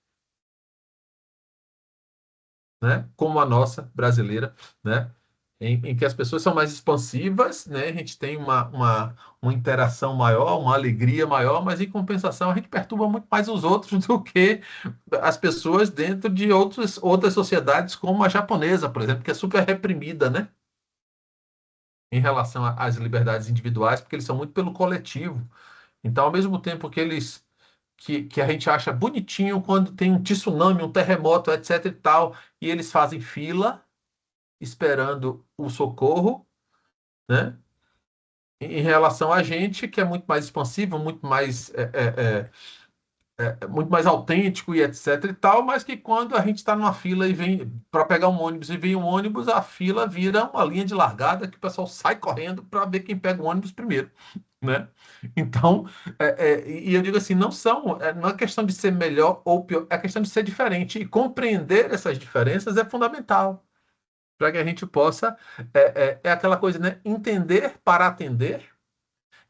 né, como a nossa brasileira, né, em que as pessoas são mais expansivas, né, a gente tem uma interação maior, uma alegria maior, mas em compensação a gente perturba muito mais os outros do que as pessoas dentro de outras sociedades, como a japonesa, por exemplo, que é super reprimida, né, em relação às liberdades individuais, porque eles são muito pelo coletivo. Então, ao mesmo tempo que que a gente acha bonitinho quando tem um tsunami, um terremoto, etc e tal, e eles fazem fila esperando o socorro, né? Em relação a gente, que é muito mais expansivo, muito mais autêntico e etc e tal, mas que quando a gente está numa fila e vem para pegar um ônibus e vem um ônibus, a fila vira uma linha de largada que o pessoal sai correndo para ver quem pega o ônibus primeiro, né? Então, e eu digo assim, não é questão de ser melhor ou pior, é questão de ser diferente e compreender essas diferenças é fundamental para que a gente possa, é aquela coisa, né? Entender para atender.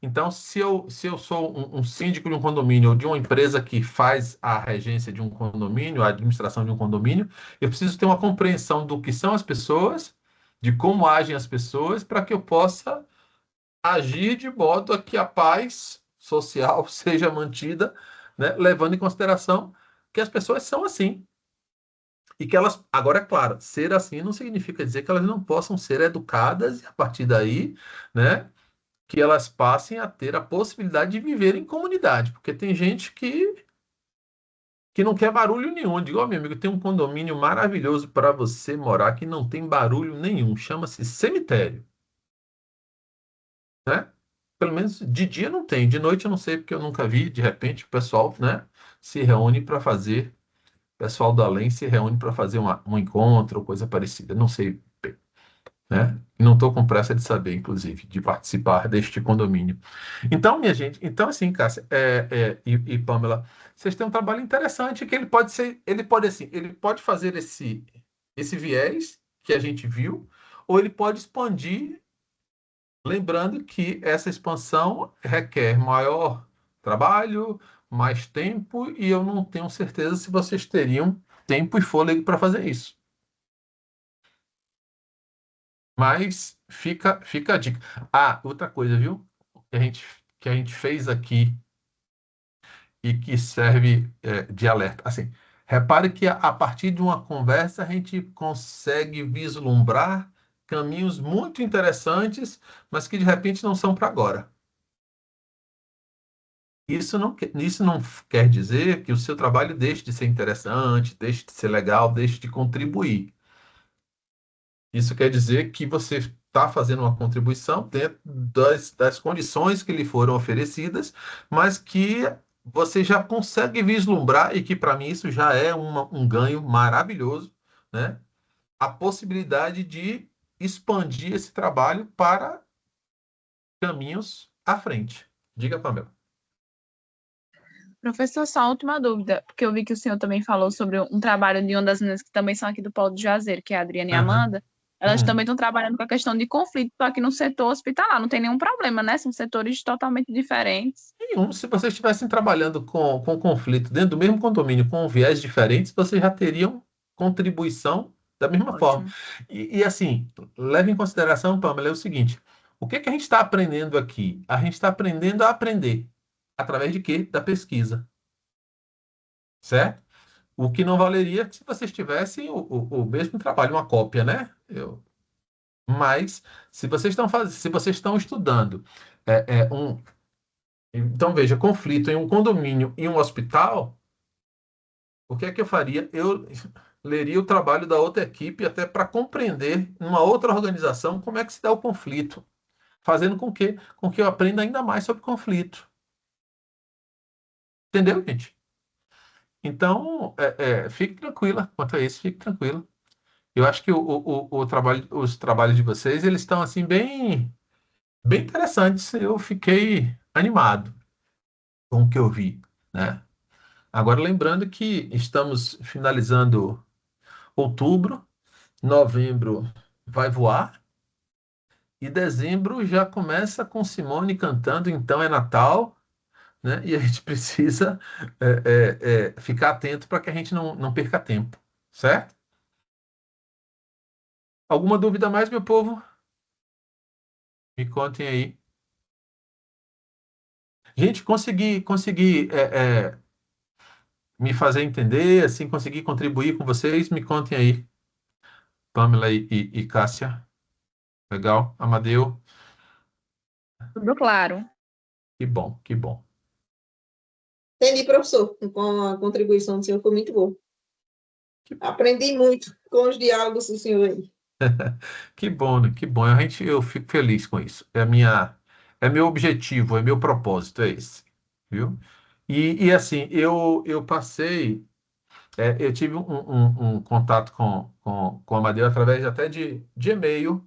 Então, se eu sou um síndico de um condomínio ou de uma empresa que faz a regência de um condomínio, a administração de um condomínio, eu preciso ter uma compreensão do que são as pessoas, de como agem as pessoas, para que eu possa agir de modo a que a paz social seja mantida, né, levando em consideração que as pessoas são assim. E que elas, agora é claro, ser assim não significa dizer que elas não possam ser educadas e a partir daí, né, que elas passem a ter a possibilidade de viver em comunidade, porque tem gente que não quer barulho nenhum. Eu digo, ó, meu amigo, tem um condomínio maravilhoso para você morar que não tem barulho nenhum, chama-se cemitério, né? Pelo menos de dia não tem, de noite eu não sei porque eu nunca vi, de repente o pessoal, né, se reúne para fazer, o pessoal do além se reúne para fazer um encontro ou coisa parecida, não sei, né? Não estou com pressa de saber, inclusive, de participar deste condomínio. Então, minha gente, então assim, Cássia e Pamela, vocês têm um trabalho interessante que ele pode ser, ele pode fazer esse viés que a gente viu, ou ele pode expandir, lembrando que essa expansão requer maior trabalho, mais tempo, e eu não tenho certeza se vocês teriam tempo e fôlego para fazer isso. Mas fica a dica. Ah, outra coisa, viu? Que a gente fez aqui e que serve de alerta. Assim, repare que a partir de uma conversa a gente consegue vislumbrar caminhos muito interessantes, mas que de repente não são para agora. Isso não quer dizer que o seu trabalho deixe de ser interessante, deixe de ser legal, deixe de contribuir. Isso quer dizer que você está fazendo uma contribuição dentro das condições que lhe foram oferecidas, mas que você já consegue vislumbrar, e que para mim isso já é um ganho maravilhoso, né? A possibilidade de expandir esse trabalho para caminhos à frente. Diga, Pamela. Professor, só uma última dúvida, porque eu vi que o senhor também falou sobre um trabalho de uma das meninas que também são aqui do Polo de Juazeiro, que é a Adriana e a Aham. Amanda. Elas também estão trabalhando com a questão de conflito aqui no setor hospitalar. Não tem nenhum problema, né? São setores totalmente diferentes. Nenhum. Se vocês estivessem trabalhando com conflito dentro do mesmo condomínio, com viés diferentes, vocês já teriam contribuição da mesma forma. Ótimo. E assim, leve em consideração, Pamela, é o seguinte: o que que a gente está aprendendo aqui? A gente está aprendendo a aprender. Através de quê? Da pesquisa. Certo? O que não valeria se vocês tivessem o mesmo trabalho, uma cópia, né? Mas se vocês estão fazendo, se vocês estão estudando então veja, conflito em um condomínio e um hospital, o que é que eu faria? Eu leria o trabalho da outra equipe até para compreender, numa outra organização, como é que se dá o conflito, fazendo com que eu aprenda ainda mais sobre conflito. Entendeu, gente? Então, fique tranquila quanto a isso, fique tranquila. Eu acho que os trabalhos de vocês, eles estão assim bem interessantes. Eu fiquei animado com o que eu vi, né? Agora, lembrando que estamos finalizando outubro, novembro vai voar e dezembro já começa com Simone cantando, então é Natal, né? E a gente precisa ficar atento para que a gente não perca tempo, certo? Alguma dúvida mais, meu povo? Me contem aí. Gente, consegui me fazer entender, assim, consegui contribuir com vocês, me contem aí, Pamela e Cássia. Legal, Amadeu, Tudo claro. que bom, que bom. Entendi, professor. Com a contribuição do senhor foi muito boa. Aprendi muito com os diálogos do senhor aí. Que bom, né? Que bom. Eu fico feliz com isso. É meu objetivo, é meu propósito, é esse, viu? E assim, eu passei, eu tive um contato com o Amadeu através até de e-mail,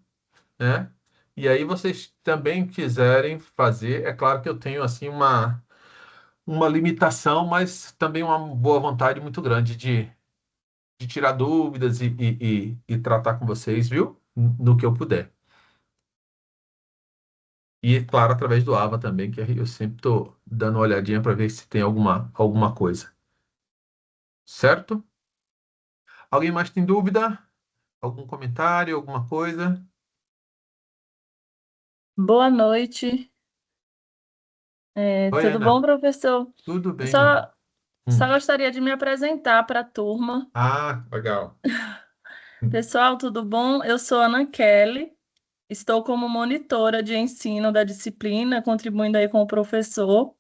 né? E aí vocês também quiserem fazer, é claro que eu tenho assim uma limitação, mas também uma boa vontade muito grande de tirar dúvidas e tratar com vocês, viu? No que eu puder. E, claro, através do Ava também, que eu sempre estou dando uma olhadinha para ver se tem alguma coisa. Certo? Alguém mais tem dúvida? Algum comentário, alguma coisa? Boa noite. Oi, Tudo bom, Ana. professor? Tudo Eu bem, meu amor? só Hum. gostaria de me apresentar para a turma. Ah, legal. Pessoal, tudo bom? Eu sou Ana Kelly, estou como monitora de ensino da disciplina, contribuindo aí com o professor.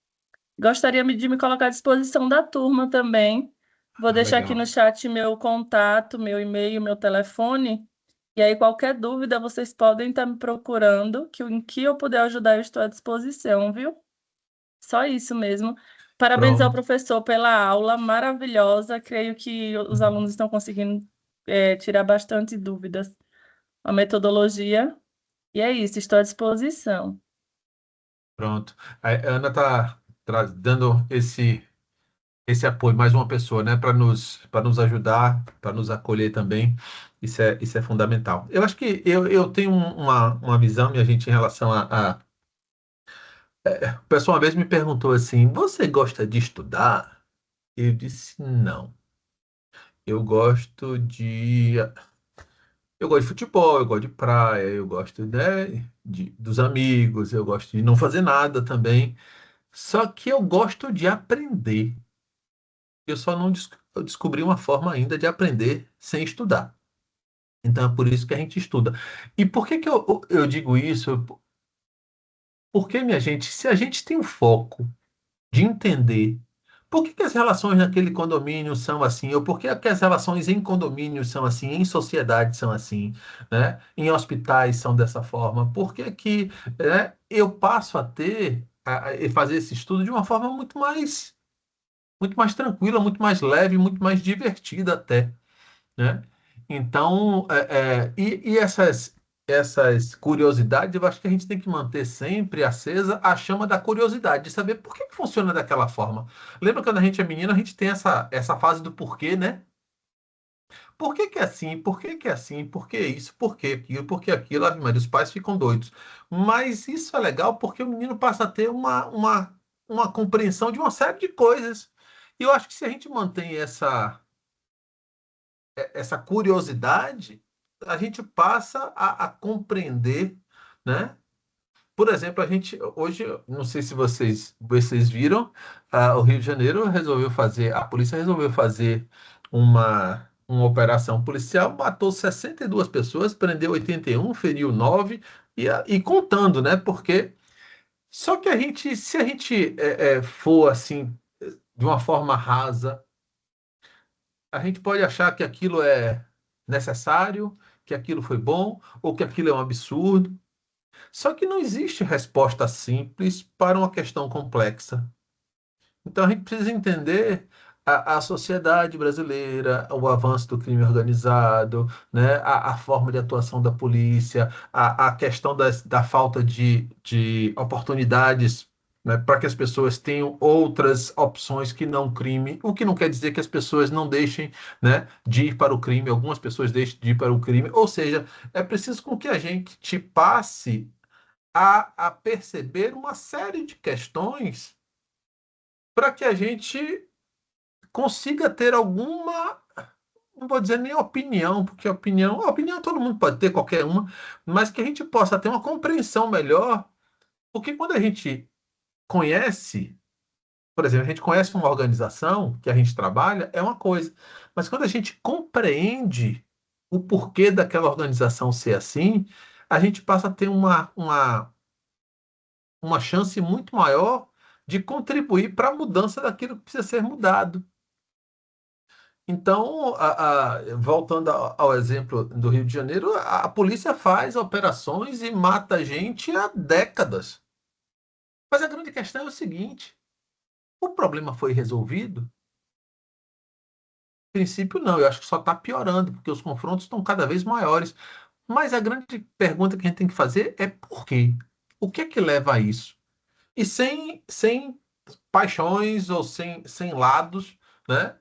Gostaria de me colocar à disposição da turma também. Vou Ah, deixar aqui legal. no chat meu contato, meu e-mail, meu telefone. E aí, qualquer dúvida, vocês podem estar me procurando, que em que eu puder ajudar, eu estou à disposição, viu? Só isso mesmo. Parabenizar o Pronto. professor pela aula maravilhosa. Creio que os alunos estão conseguindo, tirar bastante dúvidas. A metodologia. E é isso, estou à disposição. Pronto. A Ana está dando esse apoio, mais uma pessoa, né, para nos ajudar, para nos acolher também. Isso é fundamental. Eu acho que eu tenho uma visão, minha gente, em relação o pessoal uma vez me perguntou assim: você gosta de estudar? Eu disse: não. Eu gosto de. Eu gosto de futebol, eu gosto de praia, eu gosto, né, dos amigos, eu gosto de não fazer nada também. Só que eu gosto de aprender. Eu só não eu descobri uma forma ainda de aprender sem estudar. Então é por isso que a gente estuda. E por que que eu digo isso? Porque, minha gente, se a gente tem o foco de entender por que que as relações naquele condomínio são assim, ou por que que as relações em condomínios são assim, em sociedade são assim, né? Em hospitais são dessa forma, por que que, eu passo a ter, e fazer esse estudo de uma forma muito mais tranquila, muito mais leve, muito mais divertida até, né? Então, e essas curiosidades, eu acho que a gente tem que manter sempre acesa a chama da curiosidade, de saber por que que funciona daquela forma. Lembra quando a gente é menino, a gente tem essa fase do porquê, né? Por que que é assim? Por que que é assim? Por que isso? Por que aquilo? Por que aquilo? Ave Maria, os pais ficam doidos. Mas isso é legal porque o menino passa a ter uma compreensão de uma série de coisas. E eu acho que se a gente mantém essa curiosidade, a gente passa a compreender, né? Por exemplo, a gente hoje, não sei se vocês viram, o Rio de Janeiro a polícia resolveu fazer uma operação policial, matou 62 pessoas, prendeu 81, feriu 9 e contando, né? Porque só que se a gente for assim de uma forma rasa, a gente pode achar que aquilo é necessário, que aquilo foi bom, ou que aquilo é um absurdo. Só que não existe resposta simples para uma questão complexa. Então a gente precisa entender a sociedade brasileira, o avanço do crime organizado, né, a forma de atuação da polícia, a questão da falta de oportunidades, né, para que as pessoas tenham outras opções que não crime, o que não quer dizer que as pessoas não deixem, né, de ir para o crime, algumas pessoas deixem de ir para o crime, ou seja, é preciso com que a gente te passe a perceber uma série de questões para que a gente consiga ter não vou dizer nem opinião, porque opinião todo mundo pode ter, qualquer uma, mas que a gente possa ter uma compreensão melhor, porque quando a gente conhece, por exemplo, a gente conhece uma organização que a gente trabalha, é uma coisa, mas quando a gente compreende o porquê daquela organização ser assim, a gente passa a ter uma chance muito maior de contribuir para a mudança daquilo que precisa ser mudado. Então, voltando ao exemplo do Rio de Janeiro, a polícia faz operações e mata gente há décadas. Mas a grande questão é o seguinte: o problema foi resolvido? No princípio, não. Eu acho que só está piorando, porque os confrontos estão cada vez maiores. Mas a grande pergunta que a gente tem que fazer é por quê? O que é que leva a isso? E sem paixões ou sem lados, né?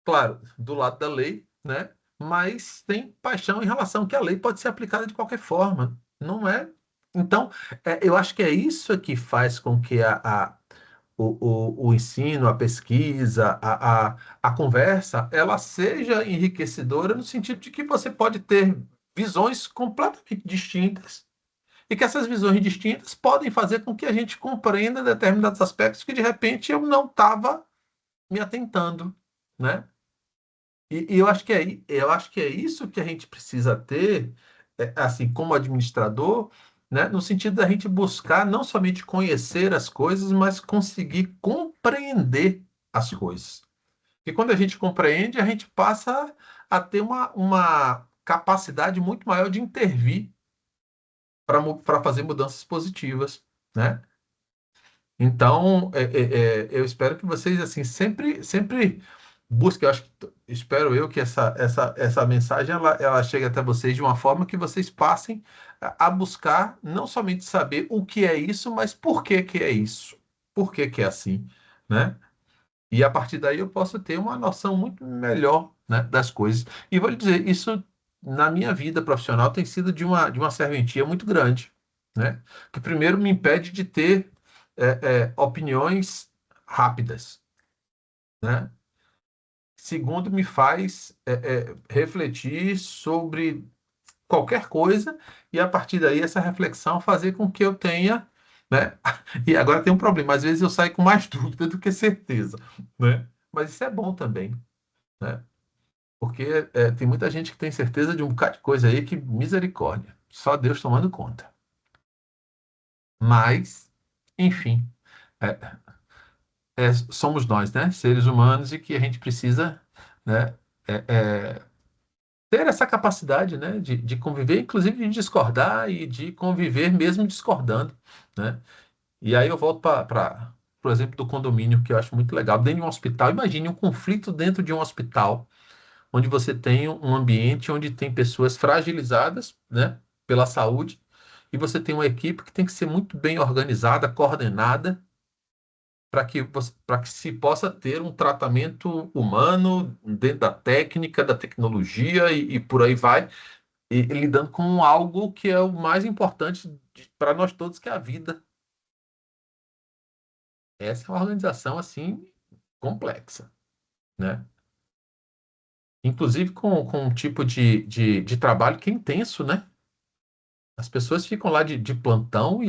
Claro, do lado da lei, né? Mas tem paixão em relação que a lei pode ser aplicada de qualquer forma, não é? Então, eu acho que é isso que faz com que o ensino, a pesquisa, a conversa, ela seja enriquecedora no sentido de que você pode ter visões completamente distintas e que essas visões distintas podem fazer com que a gente compreenda determinados aspectos que de repente eu não estava me atentando, né? E eu acho que é isso que a gente precisa ter, assim, como administrador, né, no sentido da gente buscar não somente conhecer as coisas, mas conseguir compreender as coisas. E quando a gente compreende, a gente passa a ter uma capacidade muito maior de intervir para fazer mudanças positivas, né? Então, eu espero que vocês assim sempre busquem. Eu acho espero eu que essa mensagem ela chegue até vocês de uma forma que vocês passem a buscar não somente saber o que é isso, mas por que que é isso, por que que é assim, né? E a partir daí eu posso ter uma noção muito melhor, né, das coisas. E vou lhe dizer, isso na minha vida profissional tem sido de uma serventia muito grande, né? Que primeiro me impede de ter opiniões rápidas, né? Segundo, me faz refletir sobre qualquer coisa e a partir daí essa reflexão fazer com que eu tenha, né? E agora tem um problema, às vezes eu saio com mais dúvida do que certeza, né? Mas isso é bom também, né? Porque tem muita gente que tem certeza de um bocado de coisa aí que misericórdia, só Deus tomando conta. Mas, enfim, é, somos nós, né? Seres humanos e que a gente precisa, né? é, é, ter essa capacidade, né? De conviver, inclusive de discordar e de conviver mesmo discordando, né? E aí eu volto para o exemplo do condomínio, que eu acho muito legal. Dentro de um hospital, imagine um conflito dentro de um hospital, onde você tem um ambiente onde tem pessoas fragilizadas, né? Pela saúde, e você tem uma equipe que tem que ser muito bem organizada, coordenada, para que se possa ter um tratamento humano dentro da técnica, da tecnologia e por aí vai, e lidando com algo que é o mais importante para nós todos, que é a vida. Essa é uma organização assim complexa, né? Inclusive com um tipo de trabalho que é intenso, né? As pessoas ficam lá de plantão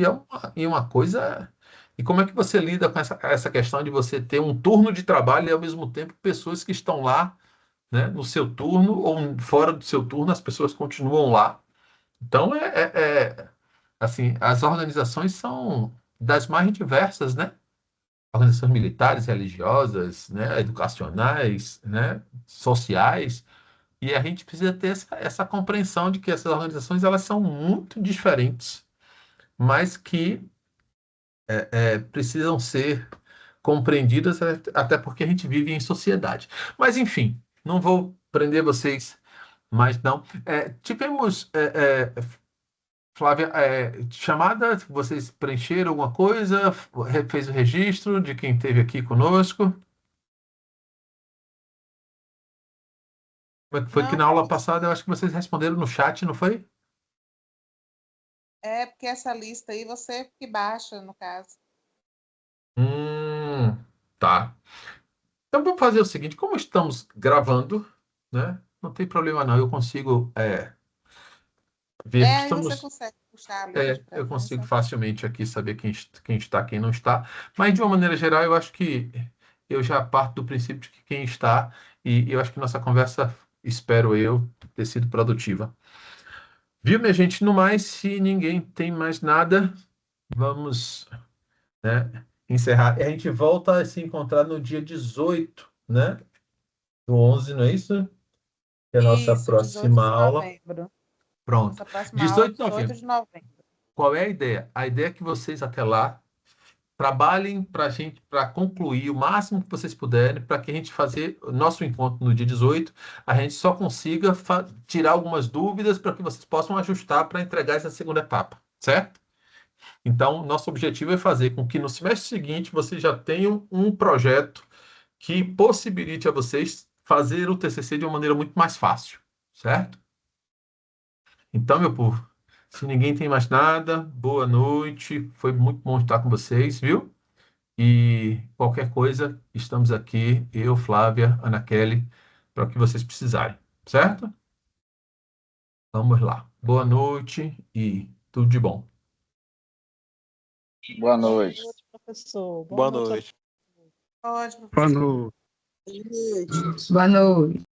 e uma coisa. E como é que você lida com essa questão de você ter um turno de trabalho e ao mesmo tempo pessoas que estão lá, né, no seu turno ou fora do seu turno, as pessoas continuam lá. Então, assim, as organizações são das mais diversas, né? Organizações militares, religiosas, né, educacionais, né, sociais, e a gente precisa ter essa compreensão de que essas organizações elas são muito diferentes, mas que precisam ser compreendidas, até porque a gente vive em sociedade. Mas, enfim, não vou prender vocês mais, não. Tivemos, Flávia, chamada, vocês preencheram alguma coisa, fez o registro de quem esteve aqui conosco? Como é que foi que Não, na aula passada eu acho que vocês responderam no chat, não foi? é porque essa lista aí você que baixa, no caso. Hum, tá. Então, vamos fazer o seguinte, como estamos gravando, né? Não tem problema não, eu consigo ver que Aí você estamos... consegue puxar a lista de eu consigo preferência. facilmente aqui saber quem está, quem não está. Mas, de uma maneira geral, eu acho que eu já parto do princípio de que quem está, e eu acho que nossa conversa, espero eu, ter sido produtiva. Viu, minha gente? No mais, se ninguém tem mais nada, vamos, né, encerrar. E a gente volta a se encontrar no dia 18, né? Do 11, não é isso? Que é a nossa Isso, 18 próxima de aula. novembro. Pronto. Nossa próxima aula, 18 de 18 novembro. de novembro. Qual é a ideia? A ideia é que vocês até lá trabalhem para a gente, para concluir o máximo que vocês puderem, para que a gente fazer o nosso encontro no dia 18, a gente só consiga tirar algumas dúvidas para que vocês possam ajustar para entregar essa segunda etapa, certo? Então, nosso objetivo é fazer com que no semestre seguinte vocês já tenham um projeto que possibilite a vocês fazer o TCC de uma maneira muito mais fácil, certo? Então, meu povo, se ninguém tem mais nada, boa noite. Foi muito bom estar com vocês, viu? E qualquer coisa, estamos aqui, eu, Flávia, Ana Kelly, para o que vocês precisarem, certo? Vamos lá. Boa noite e tudo de bom. Boa noite. Boa noite, professor. Boa noite. Pode, Boa professor. noite. Boa noite.